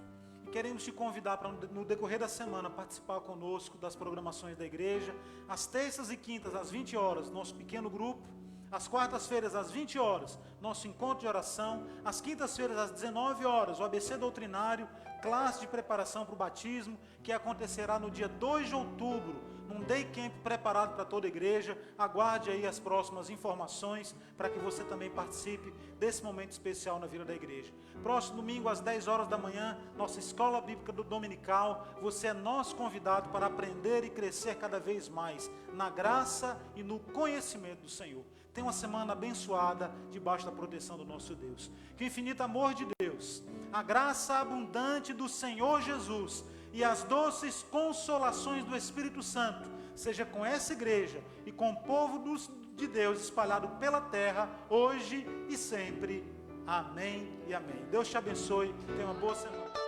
Speaker 3: e queremos te convidar para, no decorrer da semana, participar conosco das programações da igreja. Às terças e quintas, às 20 horas, nosso pequeno grupo. Às quartas-feiras, às 20 horas, nosso encontro de oração. Às quintas-feiras, às 19 horas, o ABC doutrinário, classe de preparação para o batismo, que acontecerá no dia 2 de outubro, num day camp preparado para toda a igreja. Aguarde aí as próximas informações para que você também participe desse momento especial na vida da igreja. Próximo domingo, às 10 horas da manhã, nossa escola bíblica dominical. Você é nosso convidado para aprender e crescer cada vez mais na graça e no conhecimento do Senhor. Tenha uma semana abençoada debaixo da proteção do nosso Deus. Que o infinito amor de Deus, a graça abundante do Senhor Jesus e as doces consolações do Espírito Santo seja com essa igreja e com o povo de Deus espalhado pela terra, hoje e sempre. Amém e amém. Deus te abençoe. Tenha uma boa semana.